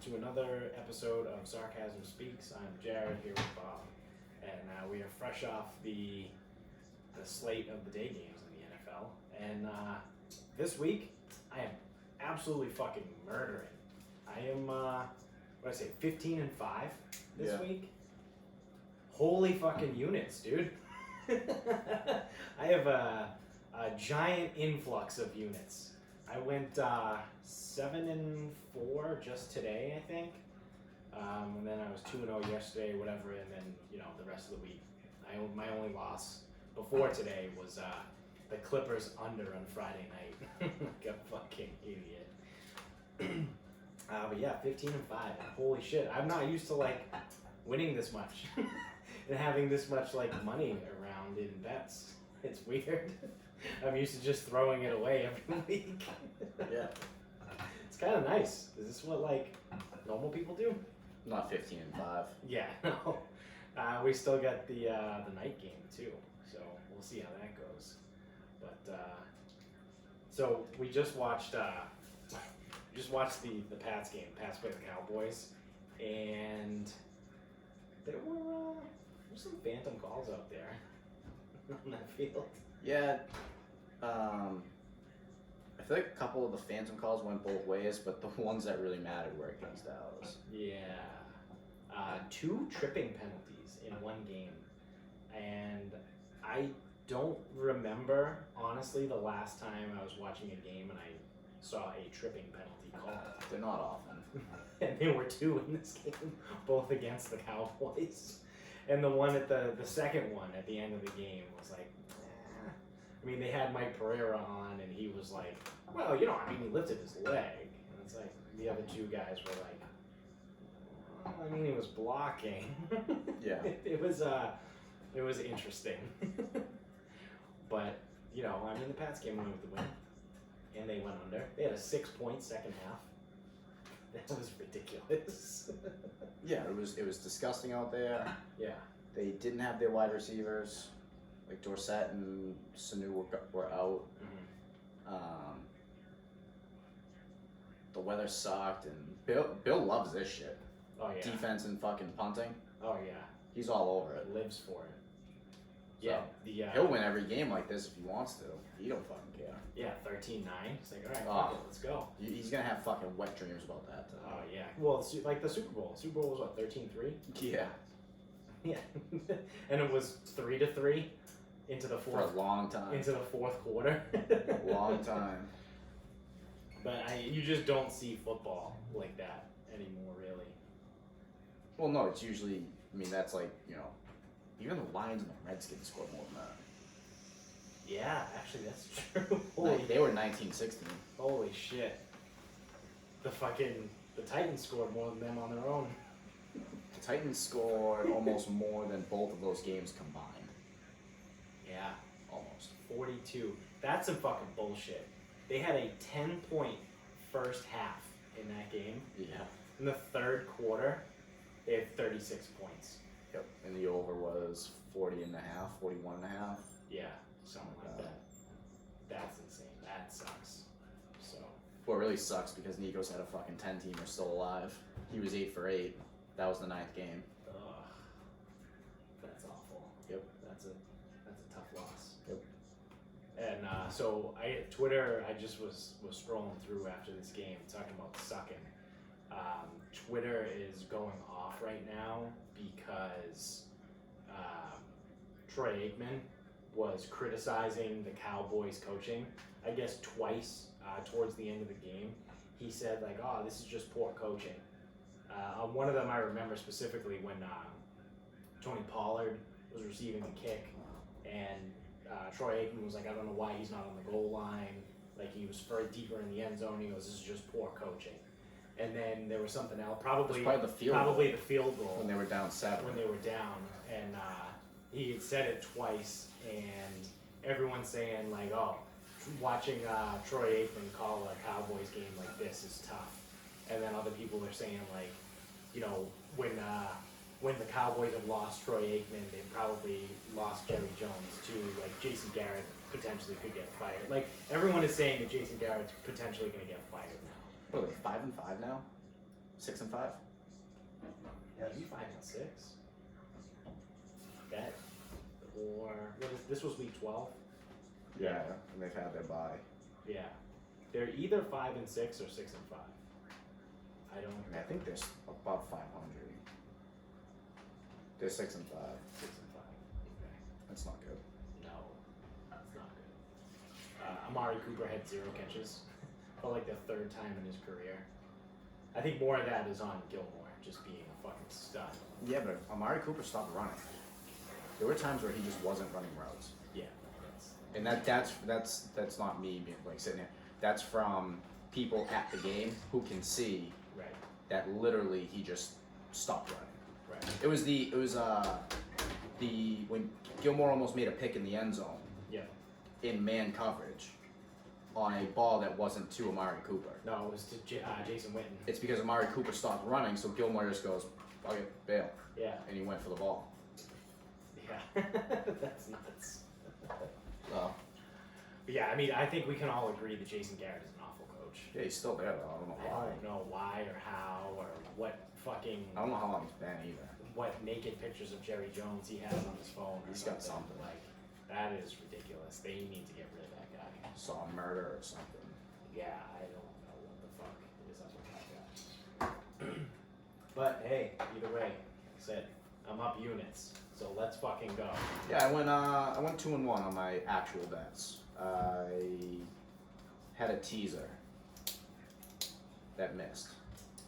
to another episode of Sarcasm Speaks. I'm Jared here with Bob, and we are fresh off the slate of the day games in the NFL. And this week, I am absolutely fucking murdering. I am, 15-5 this week. Holy fucking units, dude. I have a giant influx of units. I went 7-4 just today, I think. And then I was 2-0 yesterday, whatever, and then, the rest of the week. My only loss before today was the Clippers under on Friday night. Like a fucking idiot. But yeah, 15-5. Holy shit. I'm not used to, winning this much. And having this much, money around in bets. It's weird. I'm used to just throwing it away every week. Yeah. It's kind of nice. Is this what, normal people do? Not 15-5. Yeah, no. We still got the night game, too. So we'll see how that goes. But, so we just watched the Pats game. Pats played the Cowboys. And there were some phantom calls out there on that field. Yeah. I feel like a couple of the phantom calls went both ways, but the ones that really mattered were against Dallas. Yeah. 2 tripping penalties in one game. And I don't remember, honestly, the last time I was watching a game and I saw a tripping penalty called. They're not often. And there were 2 in this game, both against the Cowboys. And the one at the second one at the end of the game was like, I mean, they had Mike Pereira on, and he was like, well, he lifted his leg. And it's like, the other 2 guys were like, well, he was blocking. Yeah. It was interesting. But, the Pats came away with the win, and they went under. They had a 6-point second half. That was ridiculous. Yeah, it was disgusting out there. Yeah. They didn't have their wide receivers. Like Dorsett and Sanu were out. Mm-hmm. The weather sucked, and Bill loves this shit. Oh, yeah. Defense and fucking punting. Oh, yeah. He's all over it. Lives for it. So, Yeah. He'll win every game like this if he wants to. He don't fucking care. Yeah, 13-9. It's like, all right, fuck it, let's go. He's gonna have fucking wet dreams about that. Oh, yeah. Well, the Super Bowl. Super Bowl was what, 13-3? Yeah. Yeah. And it was 3-3 into the fourth. For a long time. Into the fourth quarter. Long time. But you just don't see football like that anymore, really. Well, no, it's usually. That's like even the Lions and the Redskins scored more than that. Yeah, actually, that's true. They were 19-16. Holy shit. The Titans scored more than them on their own. The Titans scored almost more than both of those games combined. Yeah. Almost. 42. That's some fucking bullshit. They had a 10-point first half in that game. Yeah. In the third quarter, they had 36 points. Yep. And the over was 40.5, 41.5. Yeah, something like that. That's insane. That sucks. So. What really sucks because Nico's had a fucking 10-teamer still alive. He was 8 for 8. That was the 9th game. Ugh. That's awful. Yep. That's a tough loss. Yep. And so Twitter, I just was scrolling through after this game talking about sucking. Twitter is going off right now because Troy Aikman was criticizing the Cowboys coaching, I guess twice towards the end of the game. He said this is just poor coaching. One of them I remember specifically when Tony Pollard was receiving the kick, and Troy Aikman was like, I don't know why he's not on the goal line. He was further deeper in the end zone. He goes, this is just poor coaching. And then there was something else, probably the field goal when they were down 7. When they were down, and he had said it twice, and everyone's saying watching Troy Aikman call a Cowboys game like this is tough. And then other people are saying when the Cowboys have lost Troy Aikman, they've probably lost Jerry Jones too. Jason Garrett potentially could get fired. Everyone is saying that Jason Garrett's potentially going to get fired now. What are they, 5-5 now? 6-5. Maybe 5-6. Bet. Or this was week 12. Yeah, and they've had their bye. Yeah, they're either 5-6 or 6-5. I don't. I think they're above 500. They're 6-5. 6-5. Okay. That's not good. No, that's not good. Amari Cooper had 0 catches for like the 3rd time in his career. I think more of that is on Gilmore just being a fucking stud. Yeah, but Amari Cooper stopped running. There were times where he just wasn't running routes. Yeah, And that's not me being like sitting here. That's from people at the game who can see right. that literally he just stopped running. Right. It was when Gilmore almost made a pick in the end zone. Yeah. In man coverage on a ball that wasn't to Amari Cooper. No, it was to Jason Witten. It's because Amari Cooper stopped running, so Gilmore just goes, okay, bail. Yeah. And he went for the ball. Yeah. That's nuts. So, But yeah, I mean, I think we can all agree that Jason Garrett is an awful coach. yeah, he's still there though. I don't know I why. don't know why or how or what fucking I don't know how long he's been either. what naked pictures of Jerry Jones he has on his phone. Or He's got something. Like that is ridiculous. They need to get rid of that guy. Saw a murder or something. Yeah, I don't know what the fuck is up with that guy. But hey, either way, like I said, I'm up units. So let's fucking go. Yeah, I went 2-1 on my actual bets. I had a teaser that missed.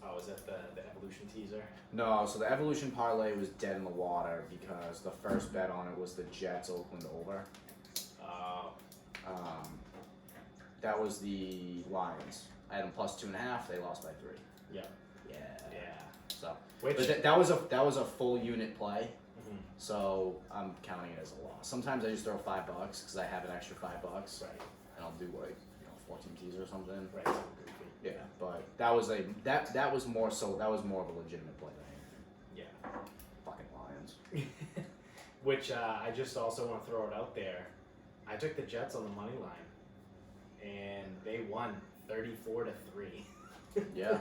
Oh, is that the evolution teaser? No, so the evolution parlay was dead in the water because the first bet on it was the Jets Oakland over. Oh. That was the Lions. I had them plus 2.5. They lost by 3. Yeah. Yeah. Yeah. So, Which? but that was a full unit play. Mhm. So I'm counting it as a loss. Sometimes I just throw $5 because I have an extra $5, Right. and I'll do like 14 teas or something. Right. So goofy. Yeah, but that was more of a legitimate play than anything. Yeah. Fucking Lions. Which I just also want to throw it out there. I took the Jets on the money line, and they won 34-3. Yeah.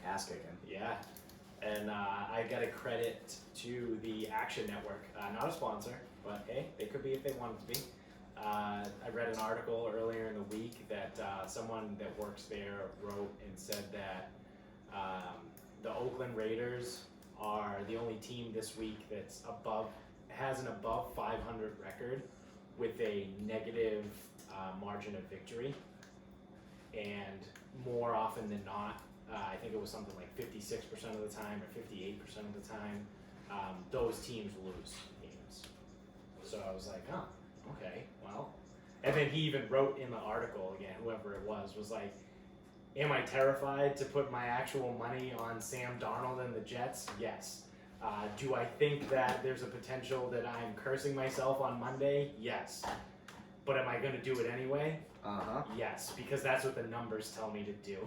Ass kicking. Yeah, and I got a credit to the Action Network. Not a sponsor, but hey, they could be if they wanted to be. I read an article earlier in the week that someone that works there wrote and said that the Oakland Raiders are the only team this week that's has an above 500 record with a negative margin of victory, and more often than not, I think it was something like 56% of the time or 58% of the time, those teams lose games. So I was like, huh, okay, well. And then he even wrote in the article, again, whoever it was like, am I terrified to put my actual money on Sam Darnold and the Jets? Yes. Do I think that there's a potential that I'm cursing myself on Monday? Yes. But am I going to do it anyway? Uh-huh. Yes, because that's what the numbers tell me to do.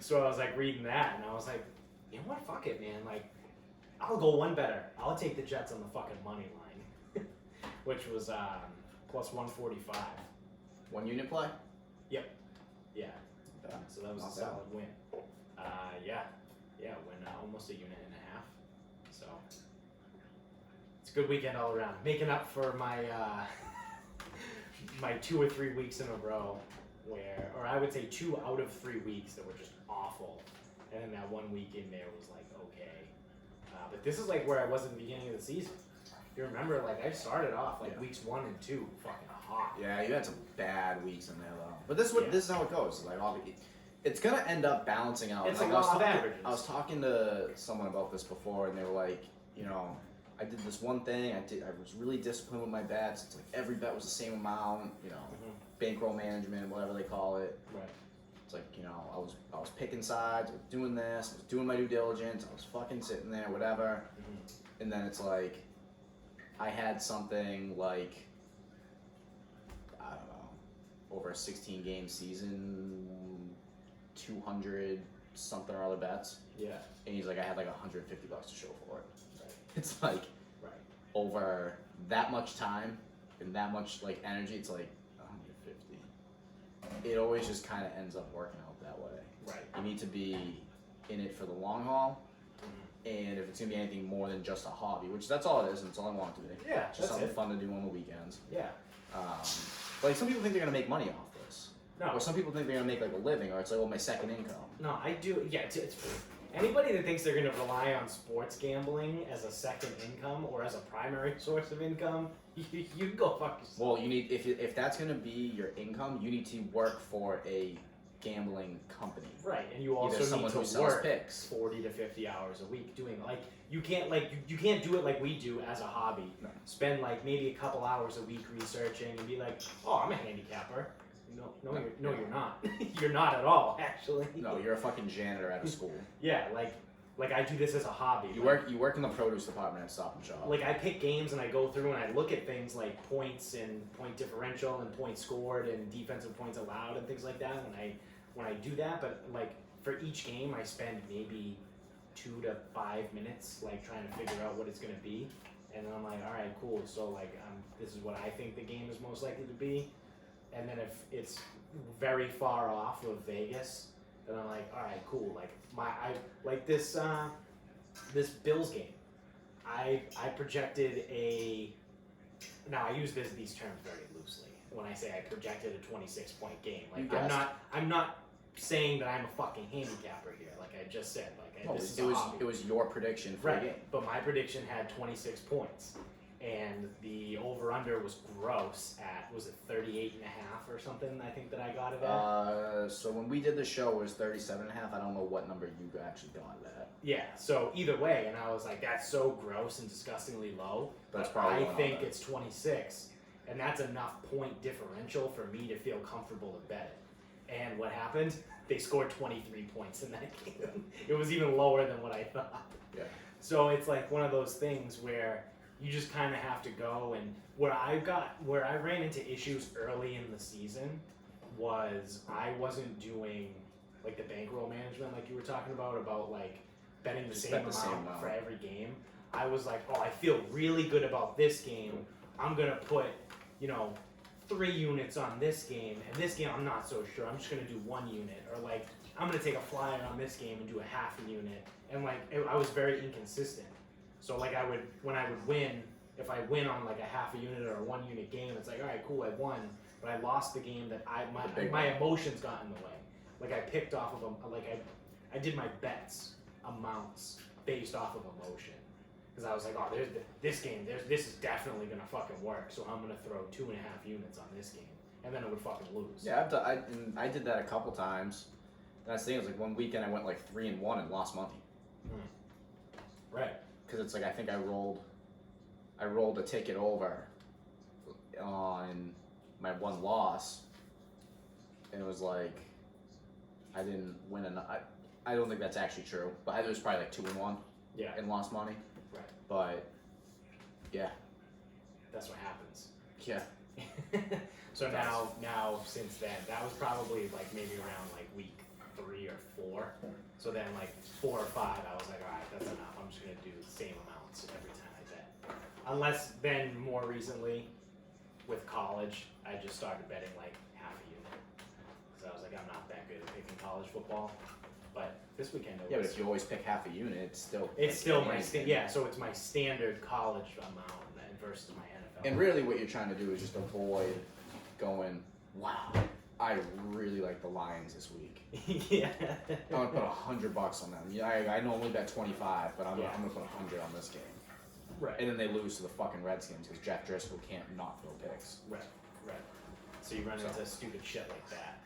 So I was like reading that, and I was like, you know what? Fuck it, man. Like, I'll go one better. I'll take the Jets on the fucking money line, which was plus 145. 1 unit play? Yeah. Yeah. So that was Not a bad. solid win. Yeah, win almost a unit and a half. So it's a good weekend all around. Making up for my my 2 or 3 weeks in a row or I would say 2 out of 3 weeks that were just awful, and then that 1 week in there was like okay. But this is like where I was at the beginning of the season. You remember, like I started off like weeks 1 and 2 fucking hot. Yeah, you had some bad weeks in there though. But this is how it goes. Like it's gonna end up balancing out. It's like, a law of averages. I was talking to someone about this before, and they were like, I did this one thing. I was really disciplined with my bets. It's like every bet was the same amount. Bankroll management, whatever they call it. Right. It's like I was picking sides. I was doing this. I was doing my due diligence. I was fucking sitting there, whatever. Mm-hmm. And then it's like I had something like I don't know, over a 16-game season, 200 something or other bets. Yeah. And he's like, I had like $150 to show for it. Right. It's like Right. over that much time and that much like energy, it's like 150. it always just kind of ends up working out that way. Right. You need to be in it for the long haul, and if it's gonna be anything more than just a hobby, which that's all it is, and it's all I want it to be. Yeah, Just that's something it. fun to do on the weekends. Yeah. Like some people think they're gonna make money off this, No. or some people think they're gonna make like a living, or it's like, well, my second income. No, I do. Yeah, it's anybody that thinks they're going to rely on sports gambling as a second income or as a primary source of income, you can go fuck yourself. Well, you need if that's gonna be your income, you need to work for a gambling company. Right, and you also Either someone need who to sells work picks. 40 to 50 hours a week doing you can't you can't do it like we do as a hobby. No. Spend like maybe a couple hours a week researching and be like, oh, I'm a handicapper. No, you're not. You're not at all, actually. No, you're a fucking janitor at a school. Yeah, like I do this as a hobby. You work in the produce department at Stop and Shop. Like I pick games and I go through and I look at things like points and point differential and points scored and defensive points allowed and things like that when I do that. But like for each game I spend maybe 2 to 5 minutes like trying to figure out what it's gonna be, and then I'm like, all right, cool. So like this is what I think the game is most likely to be, and then if it's very far off of Vegas, then I'm like, all right, cool. Like this Bills game. I projected now I use these terms very loosely when I say I projected a 26-point game. Like I'm not saying that I'm a fucking handicapper here. Like I just said, it was your prediction for the game. But my prediction had 26 points. And the over-under was gross at, was it 38 and a half or something, I think that I got it at? So when we did the show, it was 37 and a half. I don't know what number you actually got it at. Yeah, so either way, and I was like, that's so gross and disgustingly low. That's probably I think it's 26, and that's enough point differential for me to feel comfortable to bet it. And what happened? They scored 23 points in that game. It was even lower than what I thought. Yeah. So it's like one of those things where you just kind of have to go, and where I ran into issues early in the season was I wasn't doing like the bankroll management like you were talking about like betting the same amount for every game. I was like, oh, I feel really good about this game. I'm gonna put 3 units on this game, and this game I'm not so sure. I'm just gonna do 1 unit, or like I'm gonna take a flyer on this game and do a half a unit, and I was very inconsistent. So like when I would win, if I win on like a half a unit or a 1 unit game, it's like, all right, cool, I won, but I lost the game that my emotions got in the way. Like I picked off of them, like I did my bets amounts based off of emotion, because I was like, oh, there's this game, this is definitely gonna fucking work, so I'm gonna throw 2.5 units on this game, and then it would fucking lose. Yeah, I did that a couple times. That's the thing. It was like one weekend I went like 3-1 and lost money. Right. Because it's like I think I rolled a ticket over on my one loss, and it was like I didn't win enough. I don't think that's actually true, but it was probably like 2-1. Yeah. And lost money. Right. But yeah. That's what happens. Yeah. So now since then, that was probably like maybe around like week 3 or 4. So then like 4 or 5, I was like, all right, that's enough. I'm just gonna do the same amounts every time I bet. Unless then more recently, with college, I just started betting like half a unit, because I was like, I'm not that good at picking college football. But this weekend it was. Yeah, but if you always pick half a unit, it's still my so it's my standard college amount versus my NFL. And really, what you're trying to do is just avoid going, wow, I really like the Lions this week. Yeah. I'm gonna put $100 on them. Yeah, I normally bet 25, but I'm gonna put 100 on this game. Right. And then they lose to the fucking Redskins because Jeff Driscoll can't not throw picks. Right. So you run into stupid shit like that.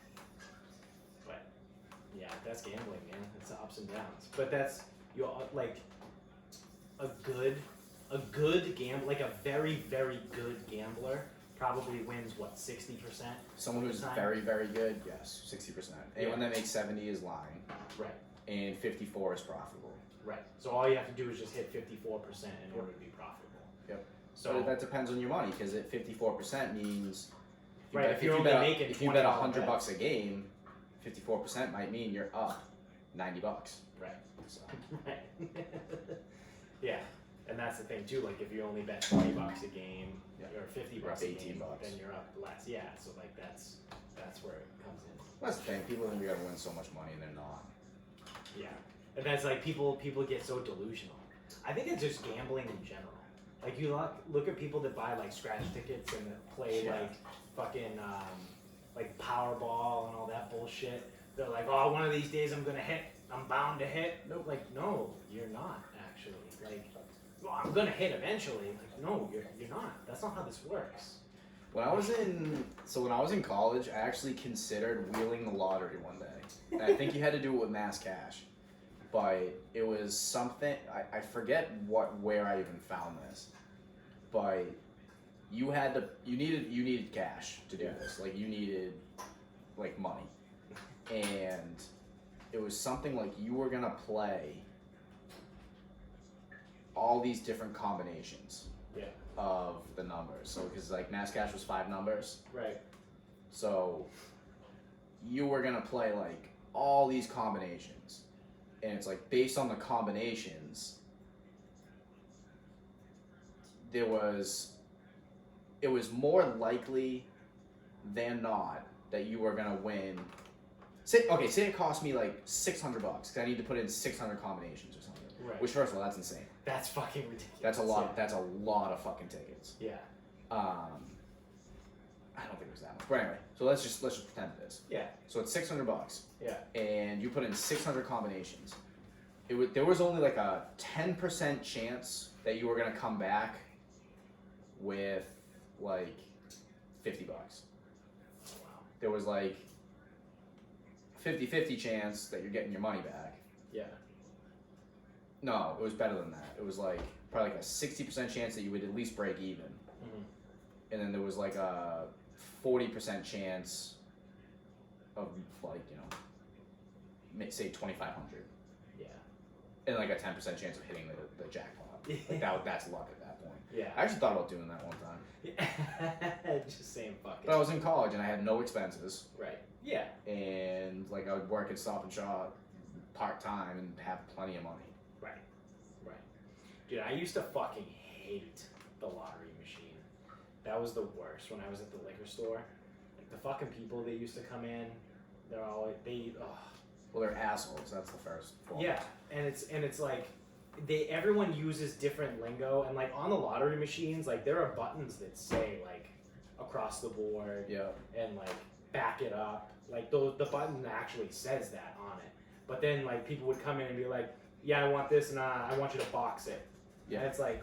But yeah, that's gambling, man. It's the ups and downs. But that's like a good gambler, like a very, very good gambler probably wins 60%. Someone who's very, very good, yes, 60%. Anyone that makes 70 is lying. Right. And 54 is profitable. Right. So all you have to do is just hit 54% in order to be profitable. Yep. So but that depends on your money, because at 54% means if you're only making if you bet $100 a game, 54% might mean you're up $90. Right. So. Right. Yeah. And that's the thing too. Like if you only bet $20 a game or $50 You're up a 18 game, bucks. then you're up less. Yeah. So like that's where it comes in. That's the thing. People think you're gonna win so much money, and they're not. Yeah. And that's like people get so delusional. I think it's just gambling in general. Like you look at people that buy like scratch tickets and that play like fucking like Powerball and all that bullshit. They're like, oh, one of these days I'm gonna hit. I'm bound to hit. No, like no, you're not actually. Like, well, I'm gonna hit eventually. Like, no, you're not. That's not how this works. When I was in college, I actually considered wheeling the lottery one day. And I think you had to do it with mass cash. But it was something, I forget where I even found this. But you needed cash to do this. Like you needed like money. And it was something like you were gonna play all these different combinations of the numbers. So because like mass cash was 5 numbers. Right. So you were gonna play like all these combinations. And it's like based on the combinations, it was more likely than not that you were gonna win. Say it cost me like $600 because I need to put in 600 combinations or something. Right. Which first of all, that's insane. That's fucking ridiculous. That's a lot. That's a lot of fucking tickets. Yeah. I don't think it was that much. But anyway, so let's just pretend it is. Yeah. So it's $600. Yeah. And you put in 600 combinations. There was only like a 10% chance that you were gonna come back with like $50. Wow. There was like 50-50 chance that you're getting your money back. Yeah. No, it was better than that. It was like probably like a 60% chance that you would at least break even. Mm-hmm. And then there was like a 40% chance of like, say 2,500. Yeah. And like a 10% chance of hitting the jackpot. Like that's luck at that point. Yeah. I actually thought about doing that one time. Just saying fuck it. But I was in college and I had no expenses. Right. Yeah. And like I would work at Stop and Shop part-time and have plenty of money. Right. Right. Dude, I used to fucking hate the lottery machine. That was the worst when I was at the liquor store. Like the fucking people that used to come in, they're all like, Well, they're assholes. That's the first fault. Yeah, and it's like everyone uses different lingo, and like on the lottery machines, like there are buttons that say like across the board, and like back it up. Like the button actually says that on it. But then like people would come in and be like, yeah, I want this, and I want you to box it. Yeah. And it's like,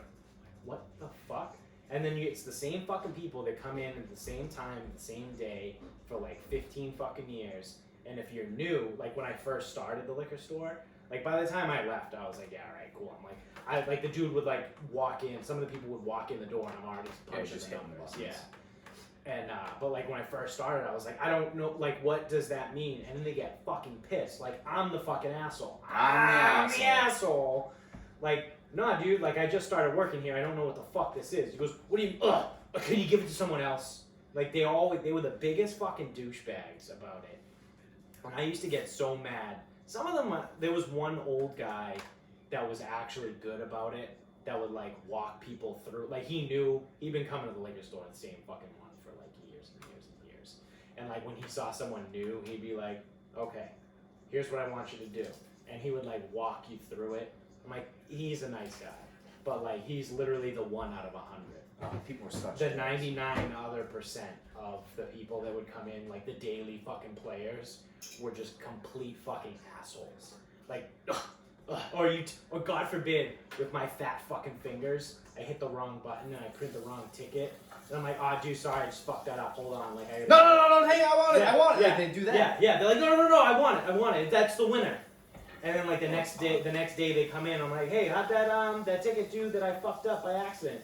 what the fuck? And then it's the same fucking people that come in at the same time, the same day for like 15 fucking years. And if you're new, like when I first started the liquor store, like by the time I left, I was like, yeah, all right, cool. I'm like, the dude would like walk in. Some of the people would walk in the door, and I'm already punching the numbers. Yeah. And but like when I first started, I was like, I don't know, like what does that mean? And then they get fucking pissed. Like I'm the fucking asshole. I'm the asshole. Like, nah, dude. Like I just started working here. I don't know what the fuck this is. He goes, what do you? Can you give it to someone else? Like they were the biggest fucking douchebags about it. And I used to get so mad. Some of them, there was one old guy that was actually good about it, that would like walk people through. Like he'd been coming to the liquor store the same fucking one for like years and years and years. And like when he saw someone new, he'd be like, okay, here's what I want you to do. And he would like walk you through it. I'm like, he's a nice guy. But like he's literally the 1 out of 100. People were such the 99% of the people that would come in, like the daily fucking players, were just complete fucking assholes. Like, or God forbid, with my fat fucking fingers, I hit the wrong button and I print the wrong ticket. And I'm like, oh, dude, sorry, I just fucked that up. Hold on, like, No, hey, I want it. Yeah. Like, they do that. Yeah. They're like, no, I want it. That's the winner. And then like the next day they come in. I'm like, hey, how'd that ticket do that I fucked up by accident?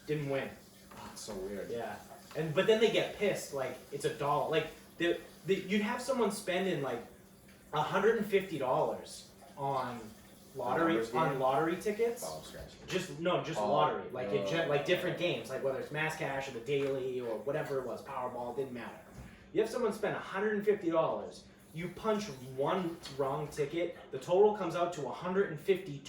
Didn't win. Oh, it's so weird. Yeah, but then they get pissed. Like it's $1. Like you'd have someone spending like $150 on lottery tickets. Just lottery. Like like different games. Like whether it's mass cash or the daily or whatever it was, Powerball, didn't matter. You have someone spend $150 You punch one wrong ticket, the total comes out to $152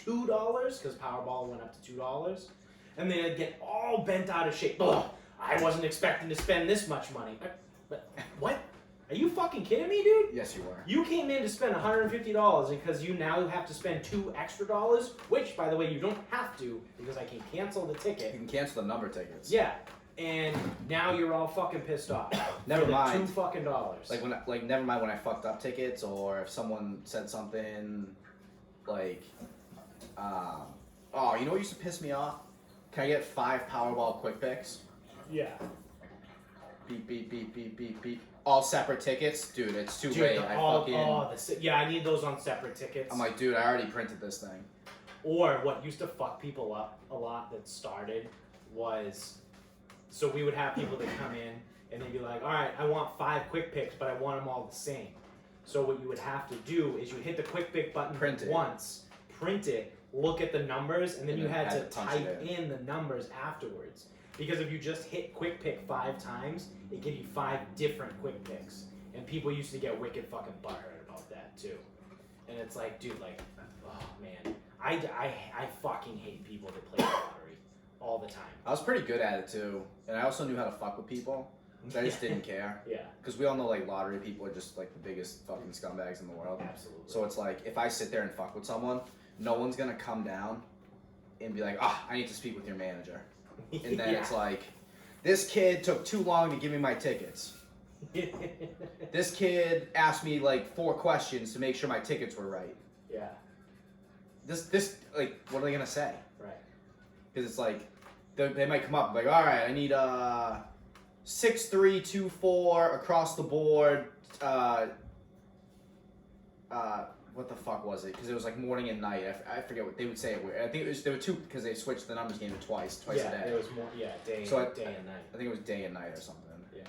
because Powerball went up to $2, and they get all bent out of shape. Ugh, I wasn't expecting to spend this much money. But what? Are you fucking kidding me, dude? Yes, you were. You came in to spend $150 because you now have to spend $2 extra, which, by the way, you don't have to because I can cancel the You ticket. can cancel the number tickets. Yeah, and now you're all fucking pissed off. Never for the mind. $2 fucking dollars. Never mind when I fucked up tickets, or if someone said something like, oh, you know what used to piss me off? Can I get 5 Powerball quick picks? Yeah. Beep, beep, beep, beep, beep, beep. All separate tickets? Dude, it's too Dude, late. yeah, I need those on separate tickets. I'm like, dude, I already printed this thing. Or what used to fuck people up a lot that started was, so we would have people that come in and they'd be like, all right, I want 5 quick picks, but I want them all the same. So what you would have to do is you hit the quick pick button once, print it, look at the numbers, and then you had to type in the numbers afterwards. Because if you just hit quick pick 5 times, it gives you 5 different quick picks. And people used to get wicked fucking butthurt about that too. And it's like, dude, like, oh man. I fucking hate people that play the lottery all the time. I was pretty good at it too. And I also knew how to fuck with people. So I just didn't care. Yeah. Because we all know like lottery people are just like the biggest fucking scumbags in the world. Absolutely. So it's like, if I sit there and fuck with someone, no one's gonna come down and be like, I need to speak with your manager. And then it's like, this kid took too long to give me my tickets. This kid asked me like 4 questions to make sure my tickets were right. Yeah. This like, what are they gonna say? Right. Because it's like, they might come up like, all right, I need 6324 across the board. What the fuck was it? Because it was like morning and night. I forget what they would say. I think there were 2 because they switched the numbers game to twice a day. Yeah, it was more. Yeah, day and night. I think it was day and night or something. Yeah.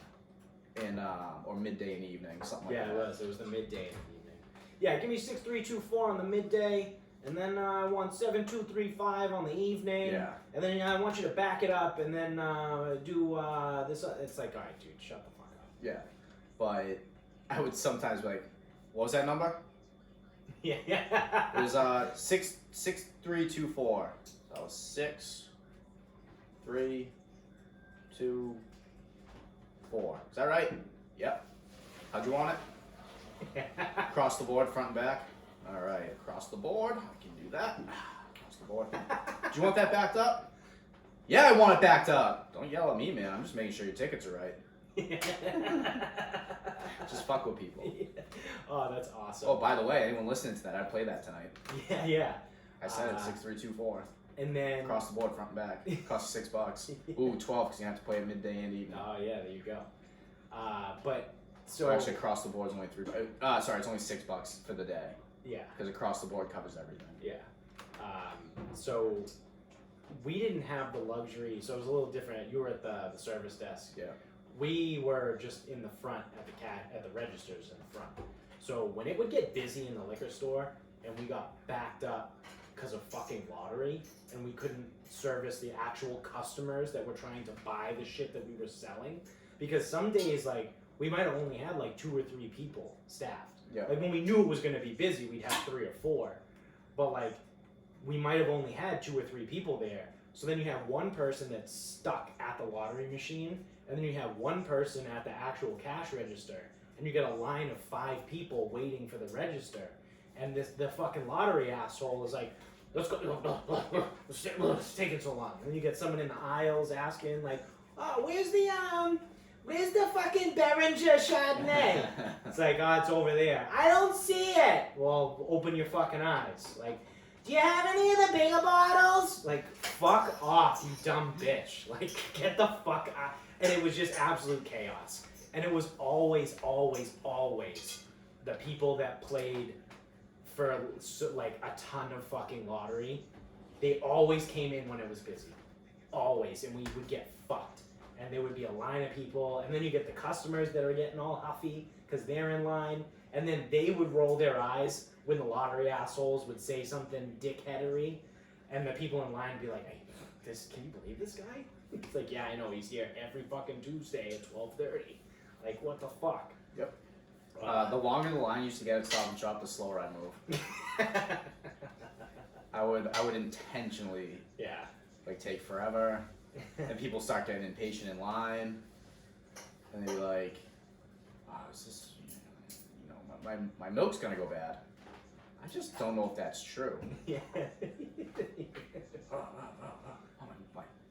And or midday and evening, something like that. that. Yeah, it was. It was the midday and the evening. Yeah, give me 6324 on the midday, and then I want 7235 on the evening. Yeah. And then I want you to back it up, and then do this. It's like, all right, dude, shut the fuck up. Yeah, but I would sometimes be like, what was that number? Yeah. It was 6324. That was 6, 3, 2, 4. Is that right? Yep. How'd you want it? Across the board, front and back. All right, across the board. I can do that. Across the board. Do you want that backed up? Yeah, I want it backed up. Don't yell at me, man. I'm just making sure your tickets are right. Just fuck with people. Yeah. Oh, that's awesome. Oh, by the way, anyone listening to that, I play that tonight. Yeah. I said it 6324. And then Across the board, front and back. Costs $6. Ooh, 12 because you have to play it midday and evening. Oh yeah, there you go. But so actually, across the board is only sorry, it's only $6 for the day. Yeah. Because across the board covers everything. Yeah. So we didn't have the luxury, so it was a little different. You were at the service desk. Yeah. We were just in the front at the registers in the front. So when it would get busy in the liquor store and we got backed up because of fucking lottery and we couldn't service the actual customers that were trying to buy the shit that we were selling, because some days like we might have only had like 2 or 3 people staffed. Yeah. Like when we knew it was going to be busy, we'd have 3 or 4, but like we might have only had 2 or 3 people there. So then you have one person that's stuck at the lottery machine, and then you have one person at the actual cash register, and you get a line of 5 people waiting for the register. And the fucking lottery asshole is like, let's go, it's taking so long. And then you get someone in the aisles asking like, oh, where's the fucking Behringer Chardonnay? It's like, oh, it's over there. I don't see it. Well, open your fucking eyes. Like, do you have any of the bigger bottles? Like, fuck off, you dumb bitch. Like, get the fuck out. And it was just absolute chaos. And it was always the people that played for like a ton of fucking lottery. They always came in when it was busy. Always. And we would get fucked. And there would be a line of people. And then you get the customers that are getting all huffy because they're in line. And then they would roll their eyes when the lottery assholes would say something dickheadery, and the people in line would be like, hey, can you believe this guy? It's like, yeah, I know, he's here every fucking Tuesday at 12:30. Like, what the fuck? Yep. The longer the line used to get at Stop and Shop, the slower I'd move. I would intentionally like take forever, and people start getting impatient in line, and they'd be like, "Oh, is this? You know, my milk's gonna go bad." I just don't know if that's true. Yeah.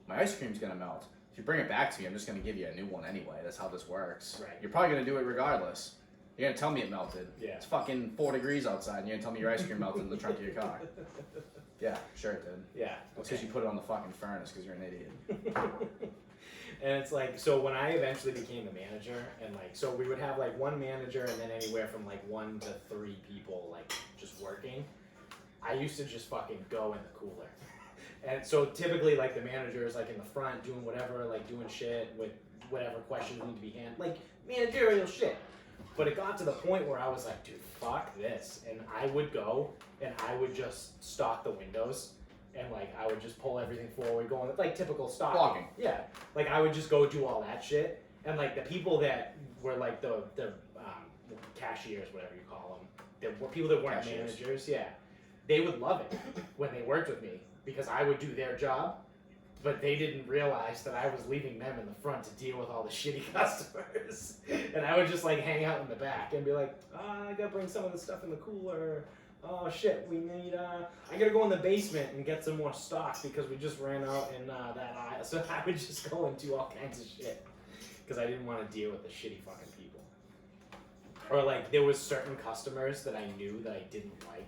My ice cream's gonna melt. If you bring it back to me, I'm just gonna give you a new one anyway. That's how this works. Right. You're probably gonna do it regardless. You're gonna tell me it melted. Yeah. It's fucking 4 degrees outside, and you're gonna tell me your ice cream melted in the trunk of your car. Yeah, sure it did. Yeah. It's because you put it on the fucking furnace because you're an idiot. And it's like, so when I eventually became the manager, and like, so we would have like one manager and then anywhere from like 1 to 3 people like just working. I used to just fucking go in the cooler. And so typically like the manager is like in the front doing whatever, like doing shit with whatever questions need to be handled, like managerial shit. But it got to the point where I was like, dude, fuck this. And I would go and I would just stock the windows. And like I would just pull everything forward, going like typical stocking. Blocking. Yeah, like I would just go do all that shit. And like the people that were like the cashiers, whatever you call them, that were people that weren't Cashiers. managers. Yeah, they would love it when they worked with me because I would do their job, but they didn't realize that I was leaving them in the front to deal with all the shitty customers. And I would just like hang out in the back and be like, I gotta bring some of the stuff in the cooler. Oh shit, we need, I gotta go in the basement and get some more stock because we just ran out in that aisle. So I would just go and do all kinds of shit because I didn't want to deal with the shitty fucking people. Or like there was certain customers that I knew that I didn't like,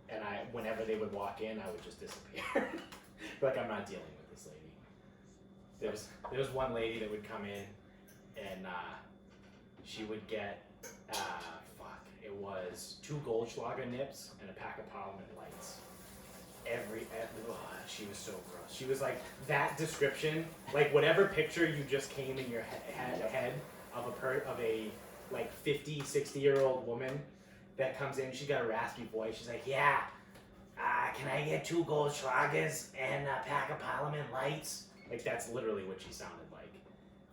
and whenever they would walk in, I would just disappear. Like I'm not dealing with this lady. There was one lady that would come in, and she would get it was 2 Goldschlager nips and a pack of Parliament lights. She was so gross. She was like that description, like whatever picture you just came in your head of a like 50, 60-year-old woman that comes in. She's got a raspy voice. She's like, yeah, can I get 2 Goldschlagers and a pack of Parliament lights? Like that's literally what she sounded like.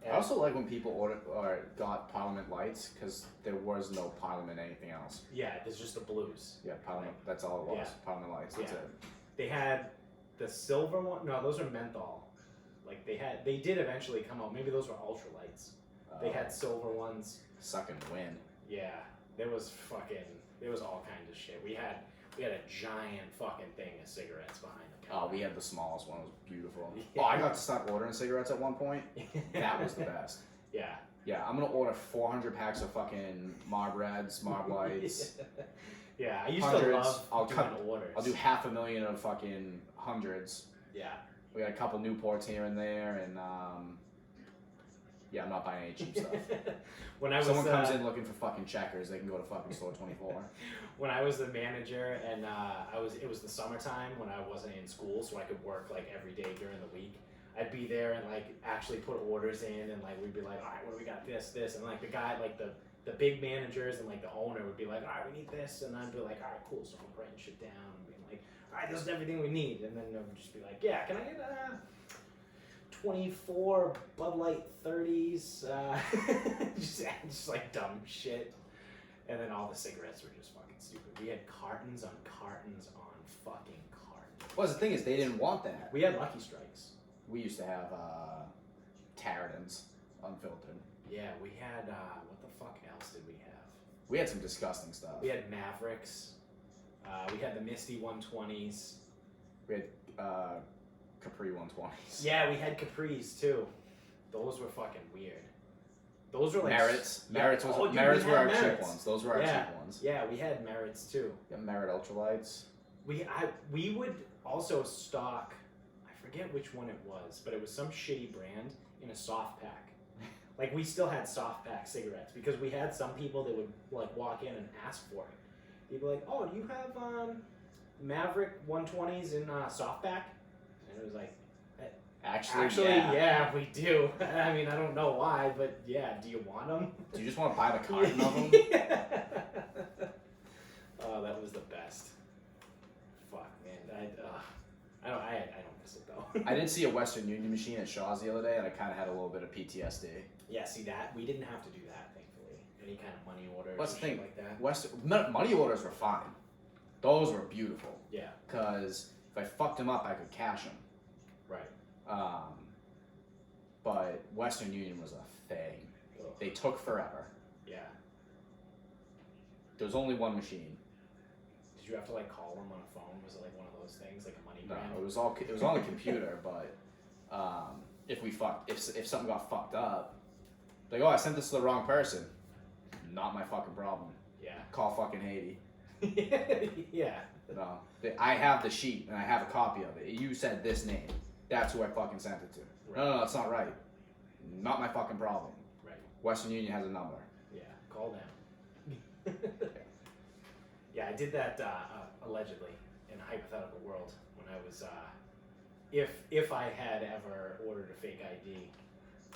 I also like when people ordered or got Parliament lights because there was no Parliament anything else. Yeah, there's just the blues. Yeah, Parliament. That's all it was. Yeah. Parliament lights. That's it. They had the silver one. No, those are menthol. Like they did eventually come out. Maybe those were ultralights. They had silver ones. Suck and win. Yeah, there was all kinds of shit. We had a giant fucking thing of cigarettes behind the counter. Oh, we had the smallest one. It was beautiful. Yeah. Oh, I got to start ordering cigarettes at one point. That was the best. Yeah. Yeah, I'm gonna order 400 packs of fucking Marb Reds, Marb Lights. Yeah, I used hundreds. to love doing orders. I'll do 500,000 of fucking hundreds. Yeah. We got a couple Newports here and there, and yeah, I'm not buying any cheap stuff. When I was, someone comes in looking for fucking checkers, they can go to fucking store 24. When I was the manager and it was the summertime when I wasn't in school, so I could work like every day during the week. I'd be there and like actually put orders in, and like we'd be like, all right, what do we got? This, and like the guy, like the big managers and like the owner would be like, all right, we need this, and I'd be like, all right, cool. So I'm writing shit down and being like, all right, this is everything we need, and then I would just be like, yeah, can I get 24 Bud Light 30s? Just like dumb shit. And then all the cigarettes were just fucking stupid. We had cartons on cartons on fucking cartons. Well, the thing is, they didn't want that. We had Lucky Strikes. We used to have Tarradins, unfiltered. Yeah, we had, what the fuck else did we have? We had some disgusting stuff. We had Mavericks. We had the Misty 120s. We had Capri 120s. Yeah, we had Capris too. Those were fucking weird. Those were like Merits. Yeah. Merits were our Merits. cheap ones. Those were our cheap ones. Yeah, we had Merits too. Yeah, Merit Ultralights. We would also stock, I forget which one it was, but it was some shitty brand in a soft pack. Like we still had soft pack cigarettes because we had some people that would like walk in and ask for it. They'd be like, "Oh, do you have Maverick 120s in soft pack?" And it was like, Actually, yeah, we do. I mean, I don't know why, but yeah, do you want them? Do you just want to buy the carton of them? Yeah. Oh, that was the best. Fuck, man. I don't miss it though. I did see a Western Union machine at Shaw's the other day, and I kind of had a little bit of PTSD. Yeah, see that? We didn't have to do that, thankfully. any kind of money orders. What's the shit thing? like that. Money orders were fine. Those were beautiful. Yeah. Because if I fucked them up, I could cash them. Right. But Western Union was a thing. Ugh. They took forever. Yeah. There was only one machine. Did you have to like call them on a phone? Was it like one of those things, like a money No, brand? it was on the computer. But if something got fucked up, like, oh, I sent this to the wrong person. Not my fucking problem. Yeah. Call fucking Haiti. Yeah. No, I have the sheet and I have a copy of it. You said this name. That's who I fucking sent it to. Right. No, that's not right. Not my fucking problem. Right. Western Union has a number. Yeah. Call them. Yeah, I did that allegedly in a hypothetical world when I was, if I had ever ordered a fake ID,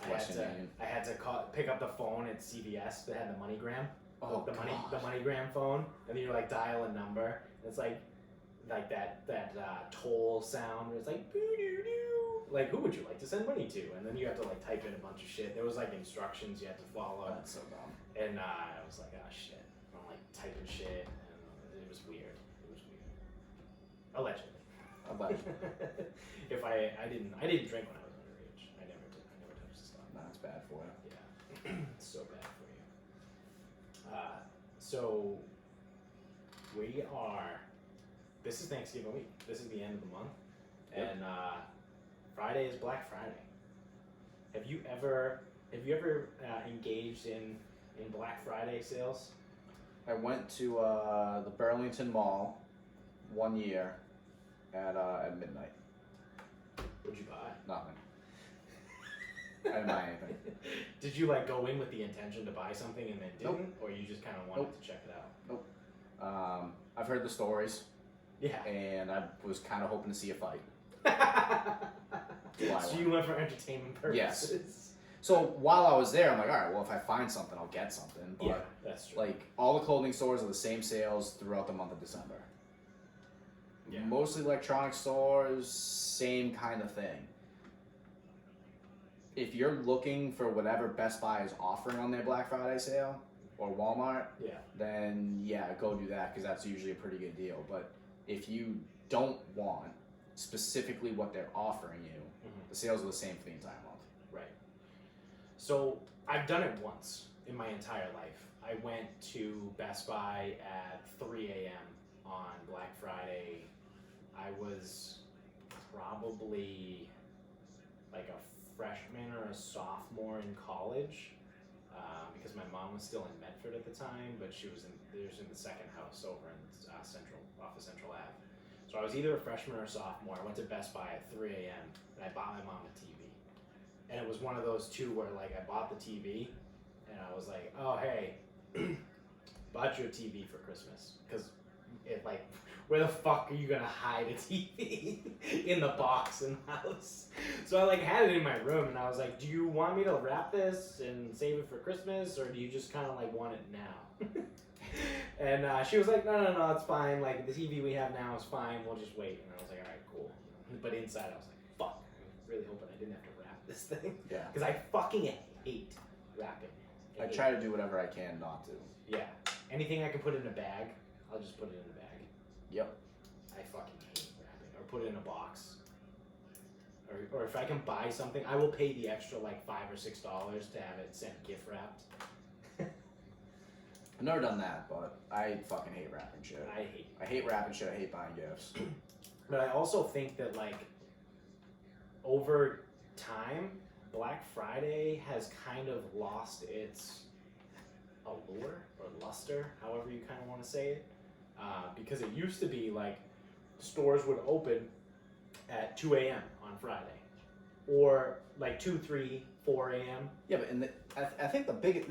I had to pick up the phone at CVS that had the MoneyGram. Oh, the MoneyGram phone, and then you like dial a number. And it's like that toll sound. Where it's like boo-doo-doo. Like, who would you like to send money to? And then you have to like type in a bunch of shit. There was like instructions you had to follow. That's so dumb. And I was like, oh shit. I'm like typing shit, and it was weird. Allegedly. If I didn't drink when I was underage. I never touched the stuff. That's bad for you. Yeah, it's so bad for you. So we are. This is Thanksgiving week. This is the end of the month, Yep. and Friday is Black Friday. Have you ever engaged in Black Friday sales? I went to the Burlington Mall one year at midnight. What'd you buy? Nothing. I didn't buy anything. Did you like go in with the intention to buy something and then didn't, Nope. or you just kind of wanted Nope. to check it out? I've heard the stories, Yeah. and I was kind of hoping to see a fight. So you went for entertainment purposes. Yes. So while I was there, I'm like, all right, well, if I find something, I'll get something. But Yeah, that's true. like all the clothing stores are the same sales throughout the month of December. Yeah. Mostly electronic stores, same kind of thing. If you're looking for whatever Best Buy is offering on their Black Friday sale or Walmart, Yeah. then yeah, go do that because that's usually a pretty good deal. But if you don't want specifically what they're offering you, Mhm. the sales are the same for the entire month. Right. So I've done it once in my entire life. I went to Best Buy at 3 a.m. on Black Friday. I was probably like a freshman or a sophomore in college because my mom was still in Medford at the time, but she was in the second house over in off of Central Ave. So I was either a freshman or a sophomore. I went to Best Buy at 3 a.m. and I bought my mom a TV. And it was one of those two where like I bought the TV and I was like, oh hey, bought you a TV for Christmas. Because it like, where the fuck are you gonna hide a TV in the box in the house? So I like had it in my room and I was like, do you want me to wrap this and save it for Christmas, or do you just kind of like want it now? And she was like, no, it's fine. Like the TV we have now is fine. We'll just wait. And I was like, all right, cool. But inside I was like, fuck. I was really hoping I didn't have to wrap this thing. Yeah. Because I fucking hate wrapping. I try to do whatever I can not to. Yeah. Anything I can put in a bag, I'll just put it in a bag. Yep. I fucking hate wrapping. Or put it in a box. Or if I can buy something, I will pay the extra like $5 or $6 to have it sent gift wrapped. I've never done that, but I fucking hate wrapping shit. I hate wrapping shit. I hate buying gifts. But I also think that like over time, Black Friday has kind of lost its allure or luster, however you kind of want to say it, because it used to be like stores would open at 2 a.m. on Friday, or like 2, 3, 4 a.m. Yeah, but I think the biggest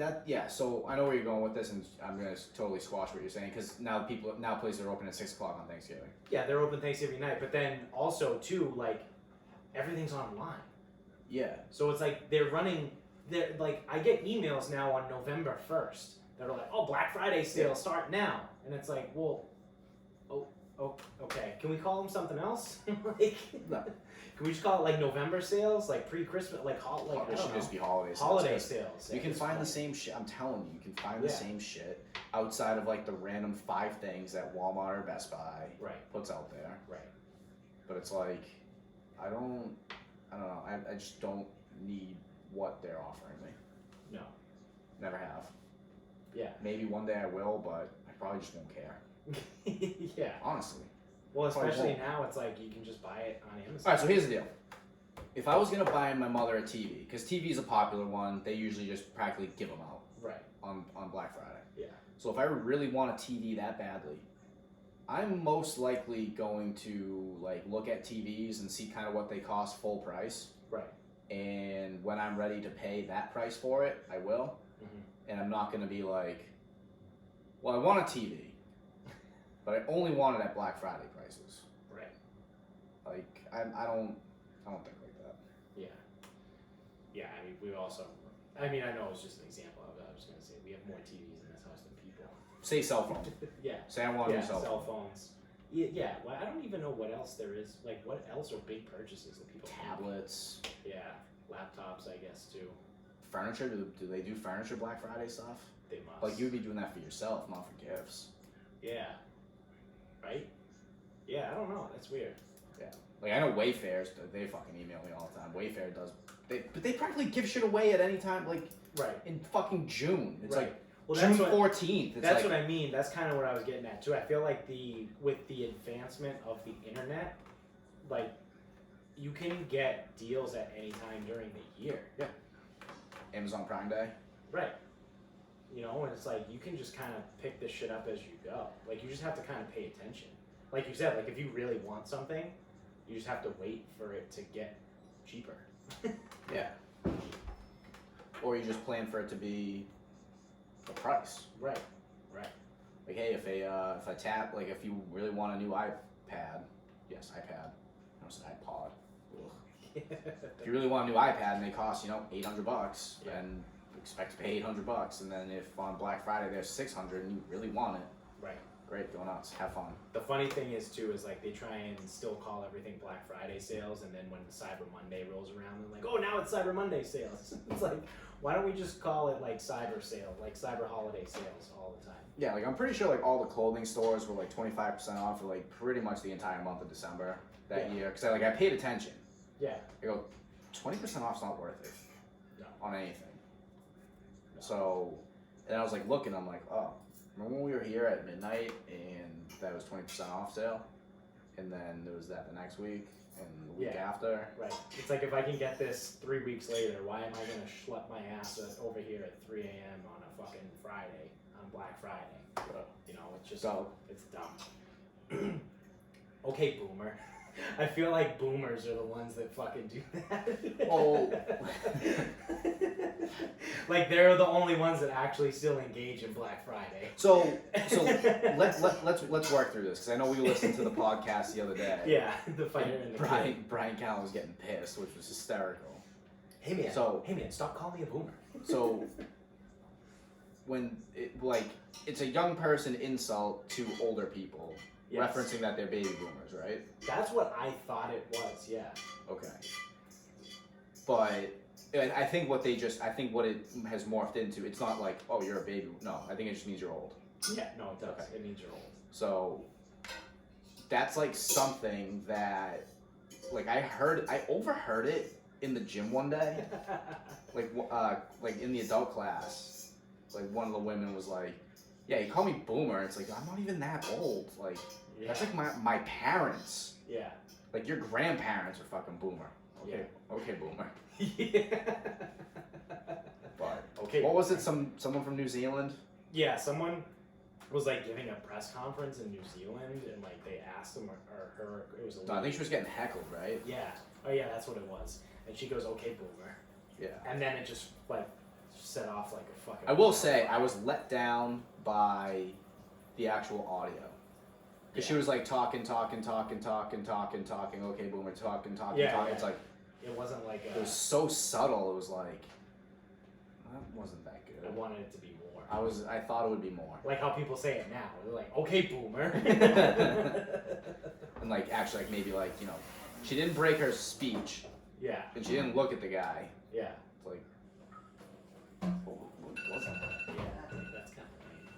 So I know where you're going with this, and I'm gonna totally squash what you're saying because now places are open at 6 o'clock on Thanksgiving. Yeah, they're open Thanksgiving night, but then also too like everything's online. Yeah. So it's like they're like I get emails now on November 1st that are like, oh, Black Friday sale start now, and it's like, well, Oh, okay. Can we call them something else? Like, No. can we just call it like November sales, like pre-Christmas, like Oh, I it don't should know. just be holiday sales. Holiday 'cause sales. You at can this find the point. same shit. I'm telling you, you can find the Yeah. same shit outside of like the random 5 things that Walmart or Best Buy Right. puts out there. Right. But it's like, I don't know. I just don't need what they're offering me. No. Never have. Yeah. Maybe one day I will, but I probably just won't care. Yeah. Honestly. Well, Probably especially won't. now, it's like you can just buy it on Amazon. Alright, so here's the deal. If I was gonna buy my mother a TV, because TV is a popular one, they usually just practically give them out Right. on Black Friday. Yeah. So if I really want a TV that badly, I'm most likely going to like look at TVs and see kind of what they cost full price. Right. And when I'm ready to pay that price for it, I will. Mm-hmm. And I'm not gonna be like, well, I want a TV, but I only want it at Black Friday prices. Right. Like I don't think like that. Yeah. Yeah. I mean, we also. I mean, I know it's just an example of it. I was gonna say we have more TVs in this house than people. Say cell phone. Yeah. Say I want a new cell phone. phones. Yeah, yeah. Well, I don't even know what else there is. Like, what else are big purchases that people make? Tablets, Yeah, laptops, I guess too. furniture. Do they do furniture Black Friday stuff? They must. Like you'd be doing that for yourself, not for gifts. Yeah. Right. Yeah, I don't know. That's weird. Like I know Wayfair's, they fucking email me all the time. Wayfair does, but they practically give shit away at any time, like Right. in fucking June. It's Right. like Well, June that's what 14th. It's that's like, what I mean. That's kind of what I was getting at too. I feel like with the advancement of the internet, like you can get deals at any time during the year. Amazon Prime Day. Right. You know, and it's like you can just kind of pick this shit up as you go. Like you just have to kind of pay attention. Like you said, like if you really want something, you just have to wait for it to get cheaper. Yeah. Or you just plan for it to be the price. Right. Right. Like hey, if you really want a new iPad, yes, iPad. I almost said iPod. Ugh. If you really want a new iPad and they cost, $800, Yeah. and expect to pay $800, and then if on Black Friday there's $600 and you really want it, Right. great, go nuts, have fun. The funny thing is too is like they try and still call everything Black Friday sales, and then when Cyber Monday rolls around, they're like, oh, now it's Cyber Monday sales. It's like, why don't we just call it like Cyber Sale, like Cyber Holiday sales all the time? Yeah, like I'm pretty sure like all the clothing stores were like 25% off for like pretty much the entire month of December that year, because I paid attention. Yeah. I go, 20% off's not worth it. No. On anything. No. So, and I was like looking, I'm like, oh, remember when we were here at midnight and that was 20% off sale? And then there was that the next week and the week Yeah. after. Right. It's like if I can get this 3 weeks later, why am I gonna schlep my ass over here at 3 a.m. on a fucking Friday, on Black Friday? You know, it's just So, it's dumb. Okay, boomer. I feel like boomers are the ones that fucking do that. Oh. Like they're the only ones that actually still engage in Black Friday. so let's work through this, because I know we listened to the podcast the other day. Yeah, the fighter and the kid. Brian Callen was getting pissed, which was hysterical. Hey man, stop calling me a boomer. So when it's a young person insult to older people, Yes. referencing that they're baby boomers, right? That's what I thought it was. Yeah. Okay. But I think what it has morphed into, it's not like, oh, you're a baby. No, I think it just means you're old. Yeah. No, it does. Okay. It means you're old. So that's like something that, like I overheard it in the gym one day, like in the adult class, like one of the women was like, yeah, you call me boomer. It's like, I'm not even that old. Like, Yeah. that's like my parents. Yeah. Like, your grandparents are fucking boomer. Okay, okay, boomer. Yeah. But, Okay. what was it, someone from New Zealand? Yeah, someone was like giving a press conference in New Zealand, and like they asked him or her. It was a No, I think she was getting heckled, right? Yeah. Oh yeah, that's what it was. And she goes, "Okay, boomer." Yeah. And then it just like set off like a fucking. I will say, I was let down by the actual audio. Because she was like talking, okay, boomer, talking. Yeah. It's like, It wasn't like. it was so subtle, it was like, that wasn't that I good. wanted it to be more. I thought it would be more. Like how people say it now. They're like, "Okay, boomer." and like actually like maybe like she didn't break her speech Yeah. and she didn't look at the guy. Yeah. It's like, what was that? Yeah, I think that's kind of lame.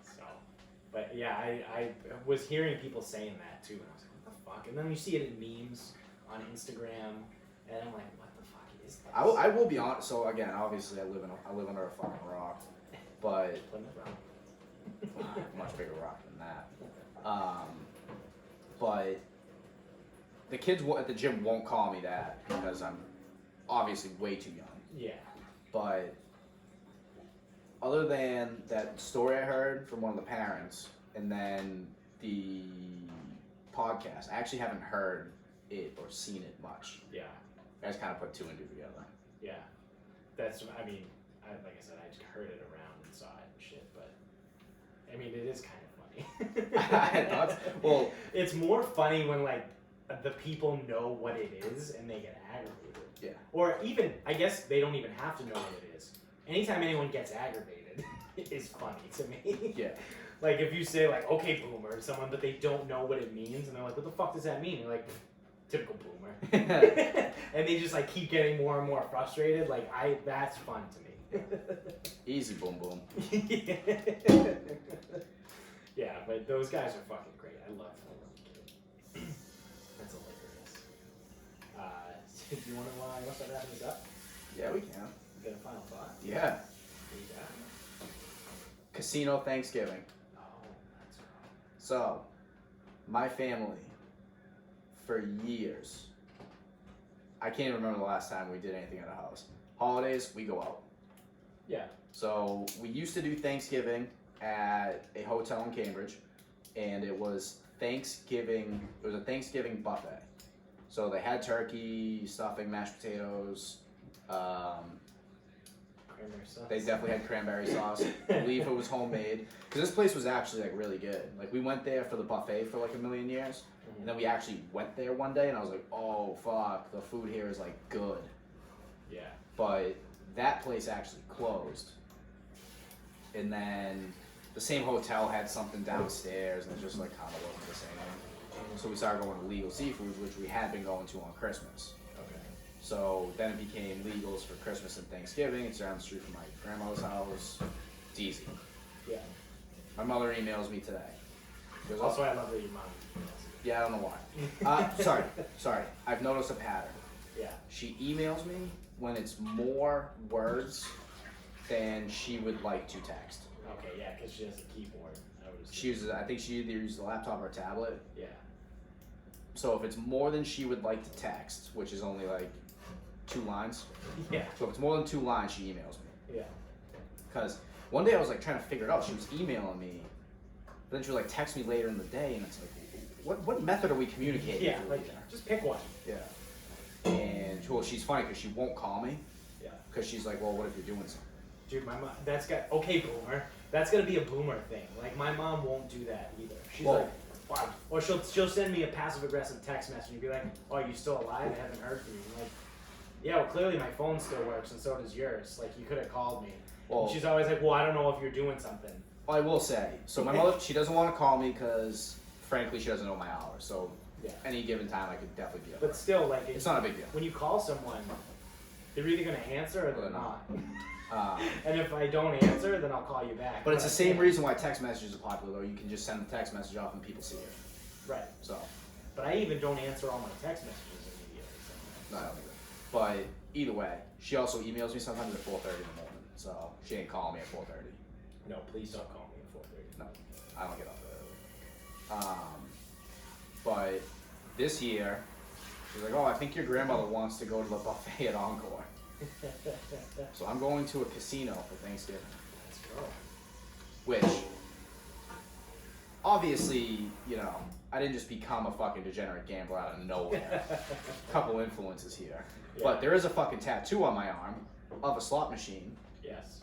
So, but yeah, I was hearing people saying that too, and I was like, what the fuck? And then you see it in memes on Instagram, and I'm like, what the fuck is this? I will be honest. So again, obviously, I live under a fucking rock, but Plymouth Rock. much bigger rock than that. But the kids at the gym won't call me that because I'm obviously way too young. Yeah. But other than that story I heard from one of the parents, and then the podcast, I actually haven't heard it or seen it much. Yeah. I just kind of put two and two together. Yeah. That's, I mean, like I said, I just heard it around and saw it and shit, but I mean, it is kind of funny. Well, it's more funny when like the people know what it is and they get aggravated. Yeah. Or even, I guess they don't even have to know what it is. Anytime anyone gets aggravated is funny to me. Yeah. Like if you say like, okay, boomer, to someone, but they don't know what it means, and they're like, what the fuck does that mean? You're like, typical boomer. And they just like keep getting more and more frustrated. Like that's fun to me. Easy, boom, boom. Yeah, but those guys are fucking great. I love them. That's hilarious. Do you want to start wrapping this up? Yeah, we can. Get a final thought? Yeah. What do you got? Casino Thanksgiving. Oh, that's right. So, my family, for years, I can't even remember the last time we did anything at a house. Holidays, we go out. Yeah. So, we used to do Thanksgiving at a hotel in Cambridge, and it was a Thanksgiving buffet. So they had turkey, stuffing, mashed potatoes. Cranberry sauce. They definitely had cranberry sauce. I believe it was homemade. Because this place was actually like really good. Like we went there for the buffet for like a million years. Mm-hmm. And then we actually went there one day and I was like, oh fuck, the food here is like good. Yeah. But that place actually closed. And then the same hotel had something downstairs and it just like kind of wasn't the same. So we started going to Legal Seafoods, which we had been going to on Christmas. Okay. So then it became Legals for Christmas and Thanksgiving. It's down the street from my grandmother's house. It's easy. Yeah. My mother emails me today. She goes, Also, I love that your mom. yeah, I don't know why. Sorry. I've noticed a pattern. Yeah. She emails me when it's more words than she would like to text. Okay, yeah, because she has a keyboard. I think she either uses the laptop or tablet. Yeah. So if it's more than she would like to text, which is only like 2 lines. Yeah. So if it's more than 2 lines, she emails me. Yeah. Because one day I was like trying to figure it out. She was emailing me, but then she would like text me later in the day, and it's like, what method are we communicating? Yeah, through like here? just pick one. Yeah. And well, she's funny because she won't call me. Yeah. Because she's like, well, what if you're doing something? Dude, my mom. Okay, boomer. That's gonna be a boomer thing. Like my mom won't do that either. She's Well, like, wow. Or she'll send me a passive aggressive text message and be like, oh, you still alive? I haven't heard from you. I'm like, yeah, well, clearly my phone still works and so does yours. Like you could have called me. Well, And she's always like, well, I don't know if you're doing something. I will say, so my mother, she doesn't want to call me because, frankly, she doesn't know my hours. So Yeah. any given time, I could definitely be up. But still, like It's not a big deal. when you call someone, they're either gonna answer or they're not. And if I don't answer, then I'll call you back. But it's the I same can't. reason why text messages are popular, though. You can just send the text message off and people see it. Right. So, But I even don't answer all my text messages immediately. So. no, I don't either. But either way, she also emails me sometimes at 4:30 in the morning. So she ain't calling me at 4:30. No, please don't call me at 4:30. No, I don't get up that early. But this year, she's like, oh, I think your grandmother wants to go to the buffet at Encore. So I'm going to a casino for Thanksgiving. Let's go. Which, obviously, I didn't just become a fucking degenerate gambler out of nowhere. Couple influences here. Yeah. But there is a fucking tattoo on my arm of a slot machine Yes.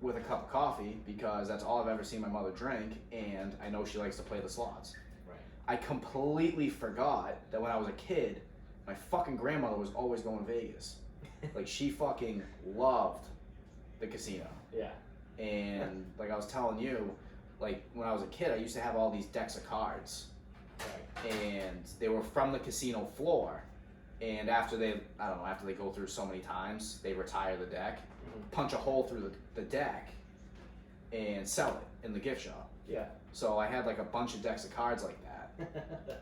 with a cup of coffee because that's all I've ever seen my mother drink, and I know she likes to play the slots. Right. I completely forgot that when I was a kid, my fucking grandmother was always going to Vegas. Like, she fucking loved the casino. Yeah. And, like I was telling you, like, when I was a kid, I used to have all these decks of cards. and they were from the casino floor. And after they go through so many times, they retire the deck, punch a hole through the deck, and sell it in the gift shop. Yeah. So I had like a bunch of decks of cards like that.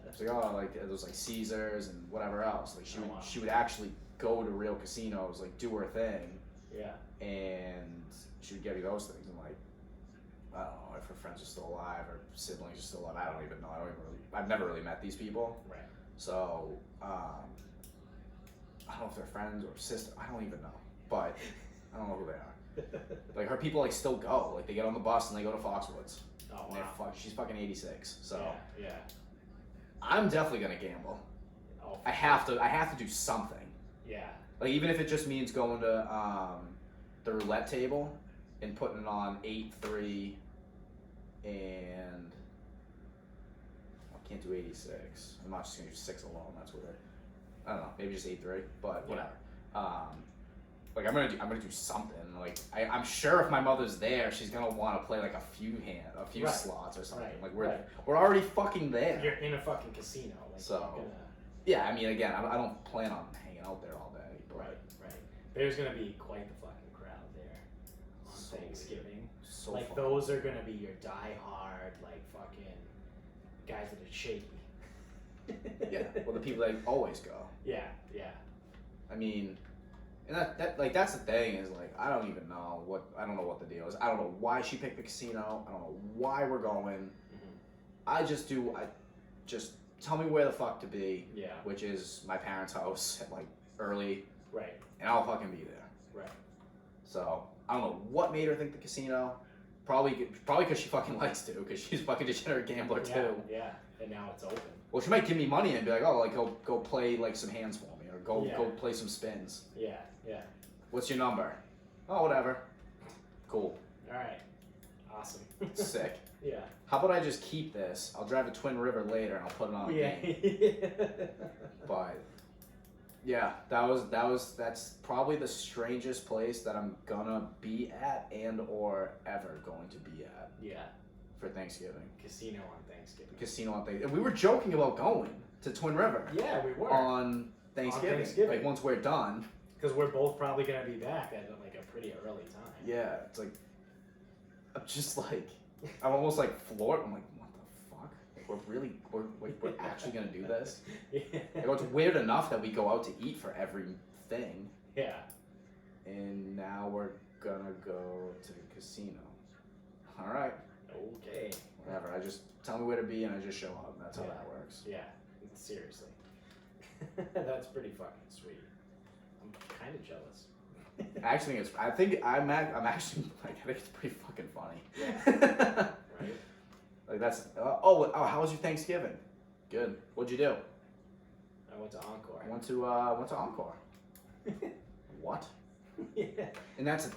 It's like, oh, like it was like Caesars and whatever else. Like she would actually go to real casinos, like do her thing. Yeah. And she would get me those things. And like, I don't know if her friends are still alive or siblings are still alive. I don't even know. I've never really met these people. Right. So I don't know if they're friends or sister. I don't even know, but I don't know who they are. Like her people like still go. Like they get on the bus and they go to Foxwoods. Oh And wow. she's fucking 86. So Yeah. I'm definitely gonna gamble. Oh. I have to do something. Yeah. Like even if it just means going to the roulette table and putting it on 8-3 and I can't do 86. I'm not just gonna do 6 alone. That's weird. I don't know. Maybe just 8-3, but whatever. Like I'm gonna do something. Like I'm sure if my mother's there, she's gonna want to play like a few Right. slots or something. Right. Like we're already fucking there. You're in a fucking casino. Like, So, you're gonna... yeah, I mean, again, I don't plan on hanging out there all day. But Right. There's gonna be quite the fucking crowd there on So Thanksgiving. So Like fun. those are gonna be your die-hard, like fucking guys that are shaky. Yeah, well, the people that always go. Yeah. I mean, and that like that's the thing is like I don't know what the deal is. I don't know why she picked the casino. I don't know why we're going. I just tell me where the fuck to be. Yeah. Which is my parents' house at like early, Right. and I'll fucking be there. Right. So I don't know what made her think the casino. Probably because she fucking likes to, because she's a fucking degenerate gambler too. Yeah. And now it's open. Well, she might give me money and be like, oh, like go play like some hands for me, or go play some spins. Yeah. What's your number? Oh, whatever. Cool. All right. Awesome. Sick. Yeah. How about I just keep this? I'll drive to Twin River later and I'll put it on a game. But yeah, that's probably the strangest place that I'm gonna be at and or ever going to be at. Yeah. For Thanksgiving. Casino on Thanksgiving. Casino on Thanksgiving. We were joking about going to Twin River. Yeah, we were. On Thanksgiving. Thanksgiving. Like once we're done. Because we're both probably gonna be back at like a pretty early time. Yeah, it's like I'm just like I'm almost like floored. I'm like, what the fuck? Like, we're actually gonna do this? Yeah. Like, it's weird enough that we go out to eat for everything. Yeah. And now we're gonna go to the casino. All right. Okay. Whatever. I just tell me where to be and I just show up. That's how that works. Yeah. Seriously. That's pretty fucking sweet. I'm kind of jealous. I actually think I'm actually like I think it's pretty fucking funny. Yeah. Right. Like that's how was your Thanksgiving? Good. What'd you do? I went to Encore. I went to Encore. What? Yeah. And this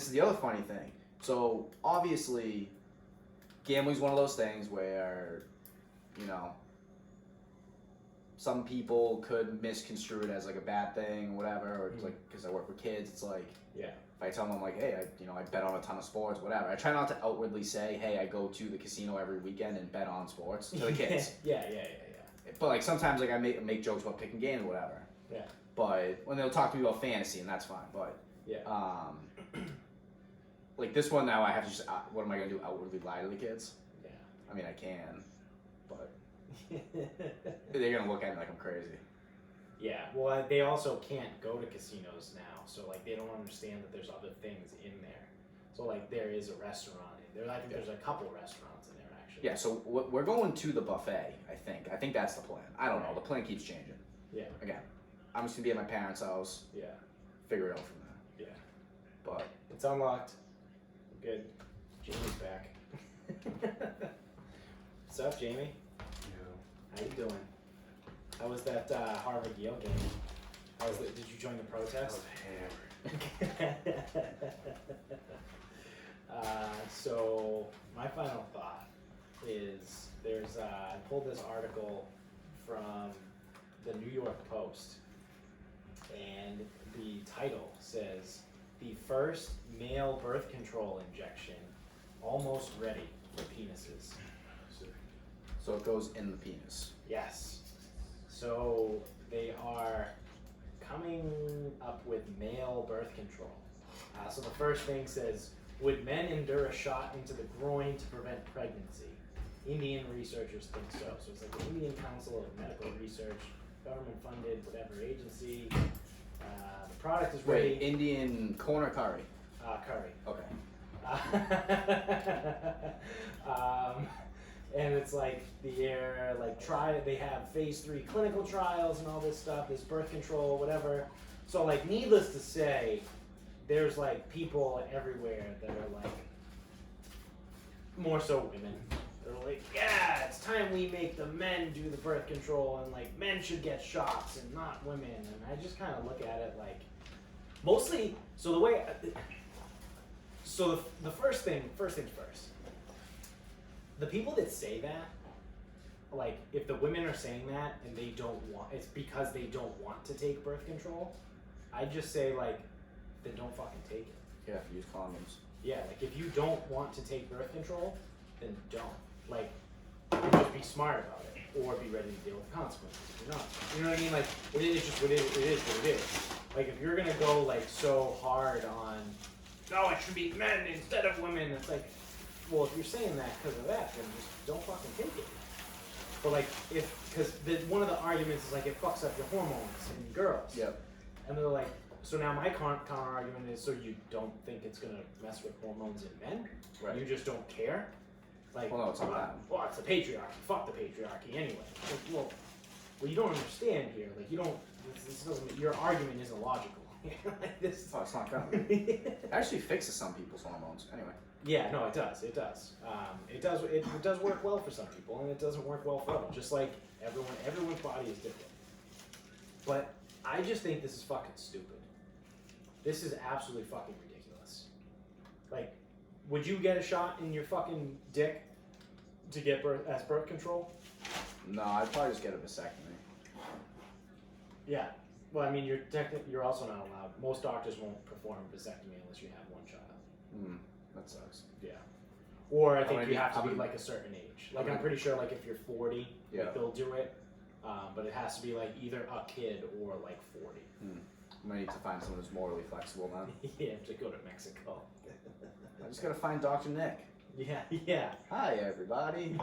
is the other funny thing. So obviously, gambling's one of those things where, you know, some people could misconstrue it as like a bad thing, or whatever, or it's like because I work with kids, it's like Yeah. if I tell them like, hey, I bet on a ton of sports, whatever. I try not to outwardly say, hey, I go to the casino every weekend and bet on sports to the kids. Yeah. But like sometimes like I make jokes about picking games, or whatever. Yeah. But when they'll talk to me about fantasy, and that's fine. But Yeah. like this one now, I have to just what am I gonna do? Outwardly lie to the kids? Yeah. I mean, I can, but they're gonna look at me like I'm crazy. Yeah, well, they also can't go to casinos now, so like they don't understand that there's other things in there. So like there is a restaurant in there. I think there's a couple restaurants in there actually. Yeah, so we're going to the buffet. I think that's the plan. I don't know. The plan keeps changing. Yeah. Again, I'm just gonna be at my parents' house. Yeah. Figure it out from there. Yeah. But It's unlocked. Good. Jamie's back. What's up, Jamie? How you doing? How was that Harvard Yale game? Did you join the protest? So my final thought is I pulled this article from the New York Post, and the title says the first male birth control injection almost ready for penises. So it goes in the penis. Yes. So they are coming up with male birth control. So the first thing says, would men endure a shot into the groin to prevent pregnancy? Indian researchers think so. So it's like the Indian Council of Medical Research, government-funded, whatever agency. The product is ready. Wait, Indian corn or curry? Curry. Okay. And it's like they're like they have phase 3 clinical trials and all this stuff, this birth control, whatever. So like, needless to say, there's like people everywhere that are like, more so women. They're like, yeah, it's time we make the men do the birth control, and like men should get shots and not women. And I just kind of look at it like, mostly. So the way, so the first things first. The people that say that, like, if the women are saying that and they don't want, it's because they don't want to take birth control. I just say like, then don't fucking take it. Yeah, use condoms. Yeah, like if you don't want to take birth control, then don't. Like, and just be smart about it, or be ready to deal with the consequences if you're not. You know what I mean? Like, it is just what it is what it is. Like, if you're gonna go like so hard on, no, it should be men instead of women, it's like, well, if you're saying that because of that, then just don't fucking take it. But like, because one of the arguments is like it fucks up your hormones in girls. Yep. And they're like, so now my counter argument is, so you don't think it's gonna mess with hormones in men? Right. You just don't care? Like, Well, no, it's not that. Well, it's the patriarchy. Fuck the patriarchy anyway. Like, well, you don't understand here. Like, you don't. This doesn't. Your argument isn't logical. Like this. Oh, it's not gonna. It actually fixes some people's hormones. Anyway. Yeah, no, it does. It does. It does work well for some people, and it doesn't work well for others. Just like everyone's body is different. But I just think this is fucking stupid. This is absolutely fucking ridiculous. Like, would you get a shot in your fucking dick to get birth control? No, I'd probably just get a vasectomy. Yeah. Well, I mean, you're also not allowed. Most doctors won't perform a vasectomy unless you have one child. That sucks. Yeah. Or I think I you mean, have to I be mean- like a certain age. Like, I'm pretty sure like if you're 40, Yeah. like, they'll do it. But it has to be like either a kid or like 40. I might need to find someone who's morally flexible now. Yeah, to go to Mexico. I just gotta find Dr. Nick. Yeah, yeah. Hi, everybody.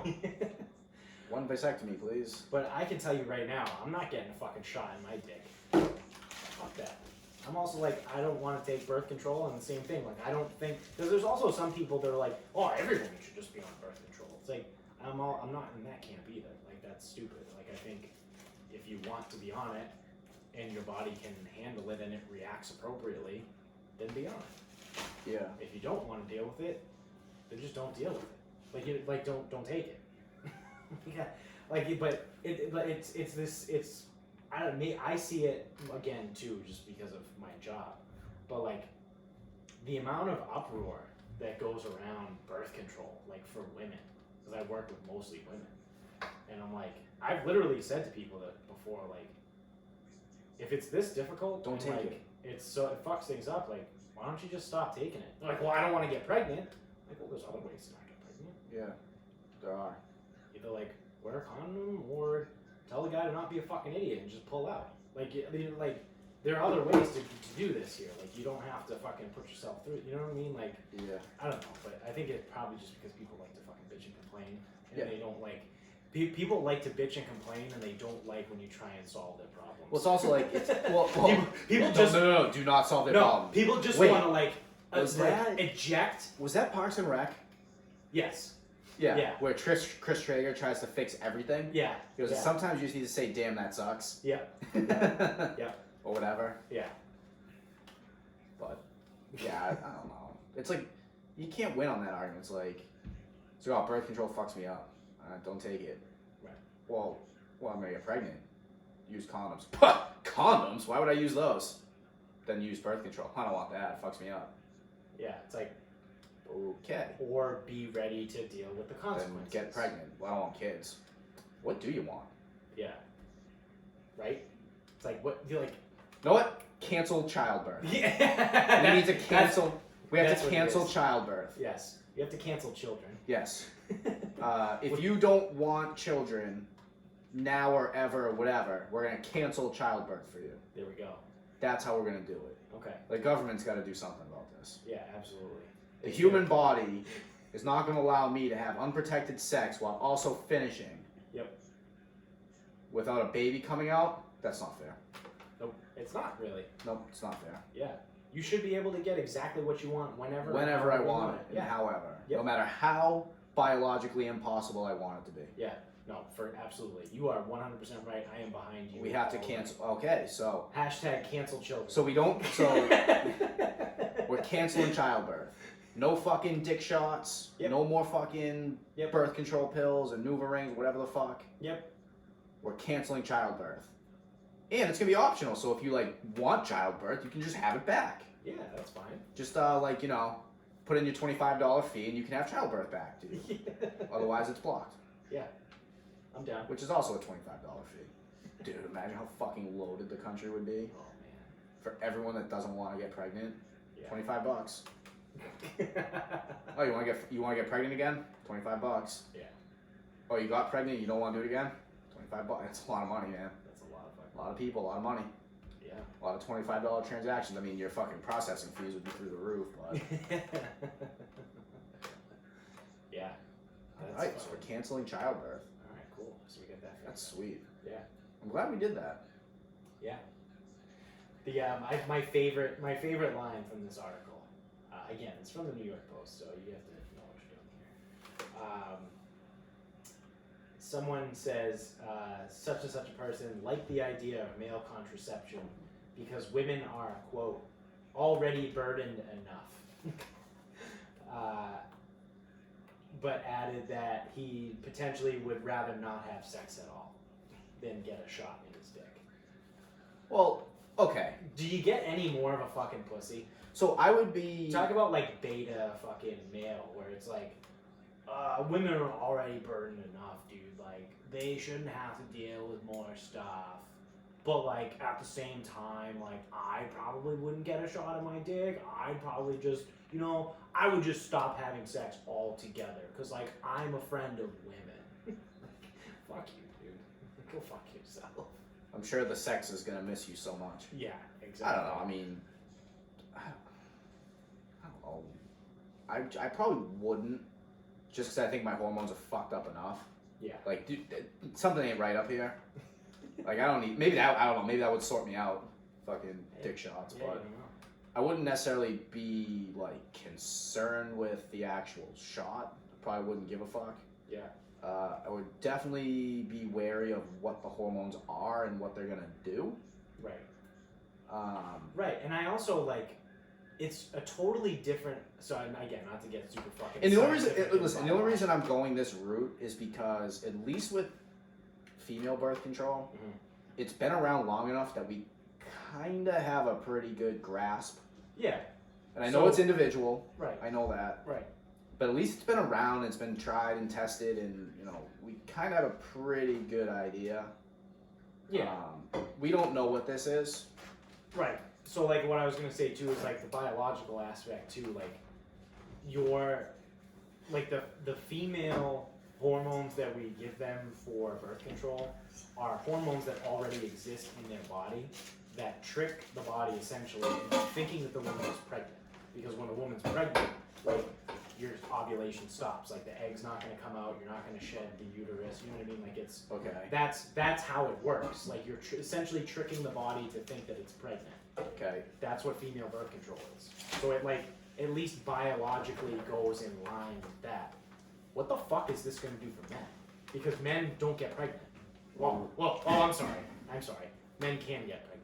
One vasectomy, please. But I can tell you right now, I'm not getting a fucking shot in my dick. Fuck that. I'm also like, I don't want to take birth control, and the same thing. Like, I don't think, because there's also some people that are like, oh, every woman should just be on birth control. It's like, I'm not in that camp either. Like, that's stupid. Like, I think if you want to be on it, and your body can handle it and it reacts appropriately, then be on it. Yeah. If you don't want to deal with it, then just don't deal with it. Like don't take it. Yeah. But I don't know, I see it again too, just because of my job. But like, the amount of uproar that goes around birth control, like for women, because I work with mostly women, and I'm like, I've literally said to people that before, like, if it's this difficult, Don't take like, it. It fucks things up. Like, why don't you just stop taking it? They're like, well, I don't want to get pregnant. Like, well, there's other ways to not get pregnant. Yeah. There are. Either like wear a condom or tell the guy to not be a fucking idiot and just pull out. Like, there are other ways to do this here. Like, you don't have to fucking put yourself through it. You know what I mean? Like, Yeah. I don't know, but I think it's probably just because people like to fucking bitch and complain, and Yeah. they don't like. People like to bitch and complain, and they don't like when you try and solve their problems. Well, it's also like, well people no, just no, do not solve their problem. people just Wait, want to like was like, that- eject. Was that Parks and Rec? Yes. Yeah. Yeah. Where Chris Traeger tries to fix everything. Yeah. He goes, Yeah. sometimes you just need to say, damn, that sucks. Yeah. Yeah. Or whatever. Yeah. But, yeah, I don't know. It's like, you can't win on that argument. It's like, so, birth control fucks me up. Don't take it. Right. Well, I'm gonna get pregnant. Use condoms. Condoms? Why would I use those? Then use birth control. I don't want that. It fucks me up. Yeah. It's like, Okay. or be ready to deal with the Then consequences. get pregnant. Well, I don't want kids. What do you want? Yeah. Right. It's like what you like. You know what? Cancel childbirth. Yeah. We need to cancel. We have that's to what it cancel is. childbirth. Yes. You have to cancel children. Yes. If you don't want children now or ever or whatever, we're gonna cancel childbirth for you. There we go. That's how we're gonna do it. Okay. The government's got to do something about this. Yeah, absolutely. The human body is not going to allow me to have unprotected sex while also finishing. Yep. Without a baby coming out. That's not fair. Nope. It's not really. Nope, it's not fair. Yeah. You should be able to get exactly what you want whenever I want it, and yeah. however. Yep. No matter how biologically impossible I want it to be. Yeah. No, for absolutely. You are 100% right. I am behind you. We have to cancel. Okay, so. Hashtag cancel children. So we don't. So we're canceling childbirth. No fucking dick shots. Yep. No more fucking birth control pills and NuvaRings, whatever the fuck. Yep. We're canceling childbirth. And it's gonna be optional, so if you like want childbirth, you can just have it back. Yeah, that's fine. Just like, you know, put in your $25 fee and you can have childbirth back, dude. Yeah. Otherwise it's blocked. Yeah. I'm down. Which is also a $25 fee. Dude, imagine how fucking loaded the country would be. Oh man. For everyone that doesn't want to get pregnant. Yeah. $25. Oh, you want to get pregnant again? $25. Yeah. Oh, you got pregnant, you don't want to do it again? $25. That's a lot of money, man. That's a lot of fucking. A lot of people, a lot of money. Yeah. A lot of $25 transactions. I mean, your fucking processing fees would be through the roof, but. Yeah. Alright, so we're canceling childbirth. Alright, cool. So we get that. That's sweet. Yeah. I'm glad we did that. Yeah. The my favorite line from this article. Again, it's from the New York Post, so you have to know what you're doing here. Someone says, such and such a person liked the idea of male contraception because women are, quote, already burdened enough. But added that he potentially would rather not have sex at all than get a shot in his dick. Well, okay. Do you get any more of a fucking pussy? So I would be... Talk about like beta fucking male, where it's like, women are already burdened enough, dude. Like, they shouldn't have to deal with more stuff. But like, at the same time, like, I probably wouldn't get a shot at my dick. I'd probably just, you know, I would just stop having sex altogether. Because like, I'm a friend of women. Fuck you, dude. Go fuck yourself. I'm sure the sex is going to miss you so much. Yeah, exactly. I don't know. I mean... I don't know. I probably wouldn't, just because I think my hormones are fucked up enough. Yeah. Like, dude, something ain't right up here. Like, I don't need, maybe that, I don't know, maybe that would sort me out, fucking dick shots, Yeah, but I wouldn't necessarily be, like, concerned with the actual shot. I probably wouldn't give a fuck. Yeah. I would definitely be wary of what the hormones are and what they're gonna do. Right. Right, and I also, like, it's a totally different. So again, not to get super fucking. And the only reason I'm going this route is because at least with female birth control, it's been around long enough that we kind of have a pretty good grasp. Yeah. And I know it's individual. Right. I know that. Right. But at least it's been around. It's been tried and tested, and you know we kind of have a pretty good idea. Yeah. We don't know what this is. Right. So, like, what I was going to say, too, is, like, the biological aspect, too. Like, the female hormones that we give them for birth control are hormones that already exist in their body that trick the body, essentially, into thinking that the woman is pregnant. Because when a woman's pregnant, like, your ovulation stops. Like, the egg's not going to come out. You're not going to shed the uterus. You know what I mean? Like, it's... Okay. That's how it works. Like, you're essentially tricking the body to think that it's pregnant. Okay. That's what female birth control is. So it, like, at least biologically goes in line with that. What the fuck is this going to do for men? Because men don't get pregnant. Well, I'm sorry. Men can get pregnant.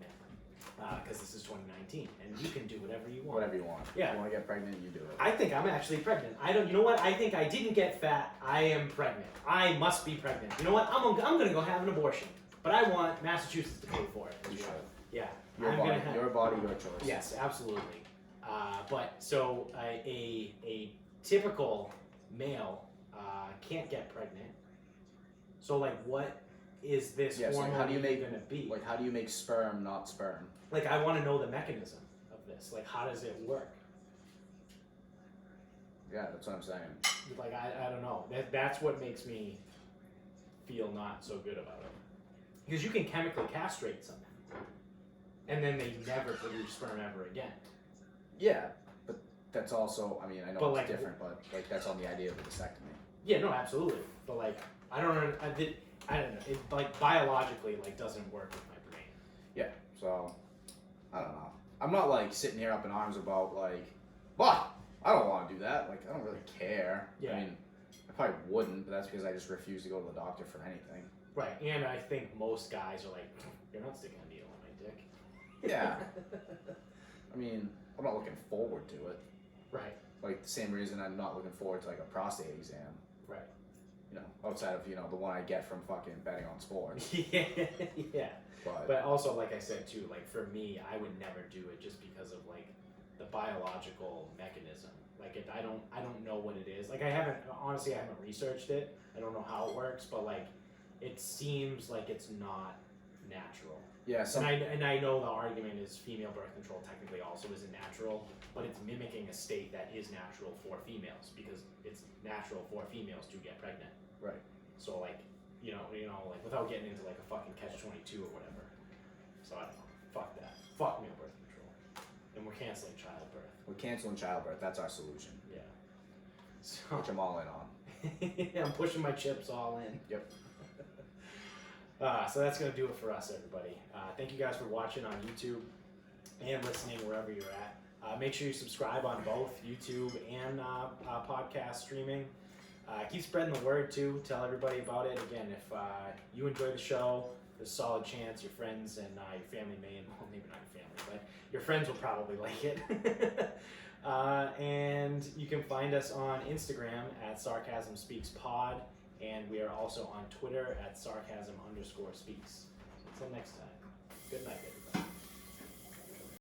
Because this is 2019, and you can do whatever you want. Whatever you want. Yeah. If you want to get pregnant, you do it. I think I'm actually pregnant. You know what? I think I didn't get fat. I am pregnant. I must be pregnant. You know what? I'm going to go have an abortion. But I want Massachusetts to pay for it. You should. Yeah. Your body, your choice. Yes, absolutely. But so a typical male can't get pregnant. So like, what is this hormone how do you make going to be? Like, how do you make sperm not sperm? Like, I want to know the mechanism of this. Like, how does it work? Yeah, that's what I'm saying. Like, I don't know. That's what makes me feel not so good about it. Because you can chemically castrate someone, and then they never produce sperm ever again. Yeah, but that's also, I mean, I know But, it's like, different, but like that's on the idea of a vasectomy. Yeah, no, absolutely. But like, I don't know. I don't know. It like biologically like doesn't work with my brain. Yeah, so I don't know. I'm not like sitting here up in arms about like, what? I don't want to do that. Like, I don't really care. Yeah. I mean, I probably wouldn't, but that's because I just refuse to go to the doctor for anything. Right, and I think most guys are like, you're not sticking a needle in my dick. Yeah. I mean, I'm not looking forward to it. Right. Like the same reason I'm not looking forward to like a prostate exam. Right. You know, outside of, you know, the one I get from fucking betting on sports. Yeah. Yeah. But Also, like I said too, like for me, I would never do it just because of like the biological mechanism. Like I don't know what it is. Like I haven't researched it. I don't know how it works, but like it seems like it's not natural. yeah, And I know the argument is female birth control technically also isn't natural, but it's mimicking a state that is natural for females because it's natural for females to get pregnant. right. So like, you know, like without getting into like a fucking catch-22 or whatever. So I don't know. Fuck that. Fuck male birth control. And we're canceling childbirth. We're canceling childbirth. That's our solution. Yeah. So Which I'm all in on. I'm pushing my chips all in. Yep. So that's going to do it for us, everybody. Thank you guys for watching on YouTube and listening wherever you're at. Make sure you subscribe on both YouTube and podcast streaming. Keep spreading the word, too. Tell everybody about it. Again, if you enjoy the show, there's a solid chance your friends and your family well, maybe not your family, but your friends will probably like it. And you can find us on Instagram at Sarcasm Speaks Pod. And we are also on Twitter at Sarcasm_speaks. So until next time, good night, everybody.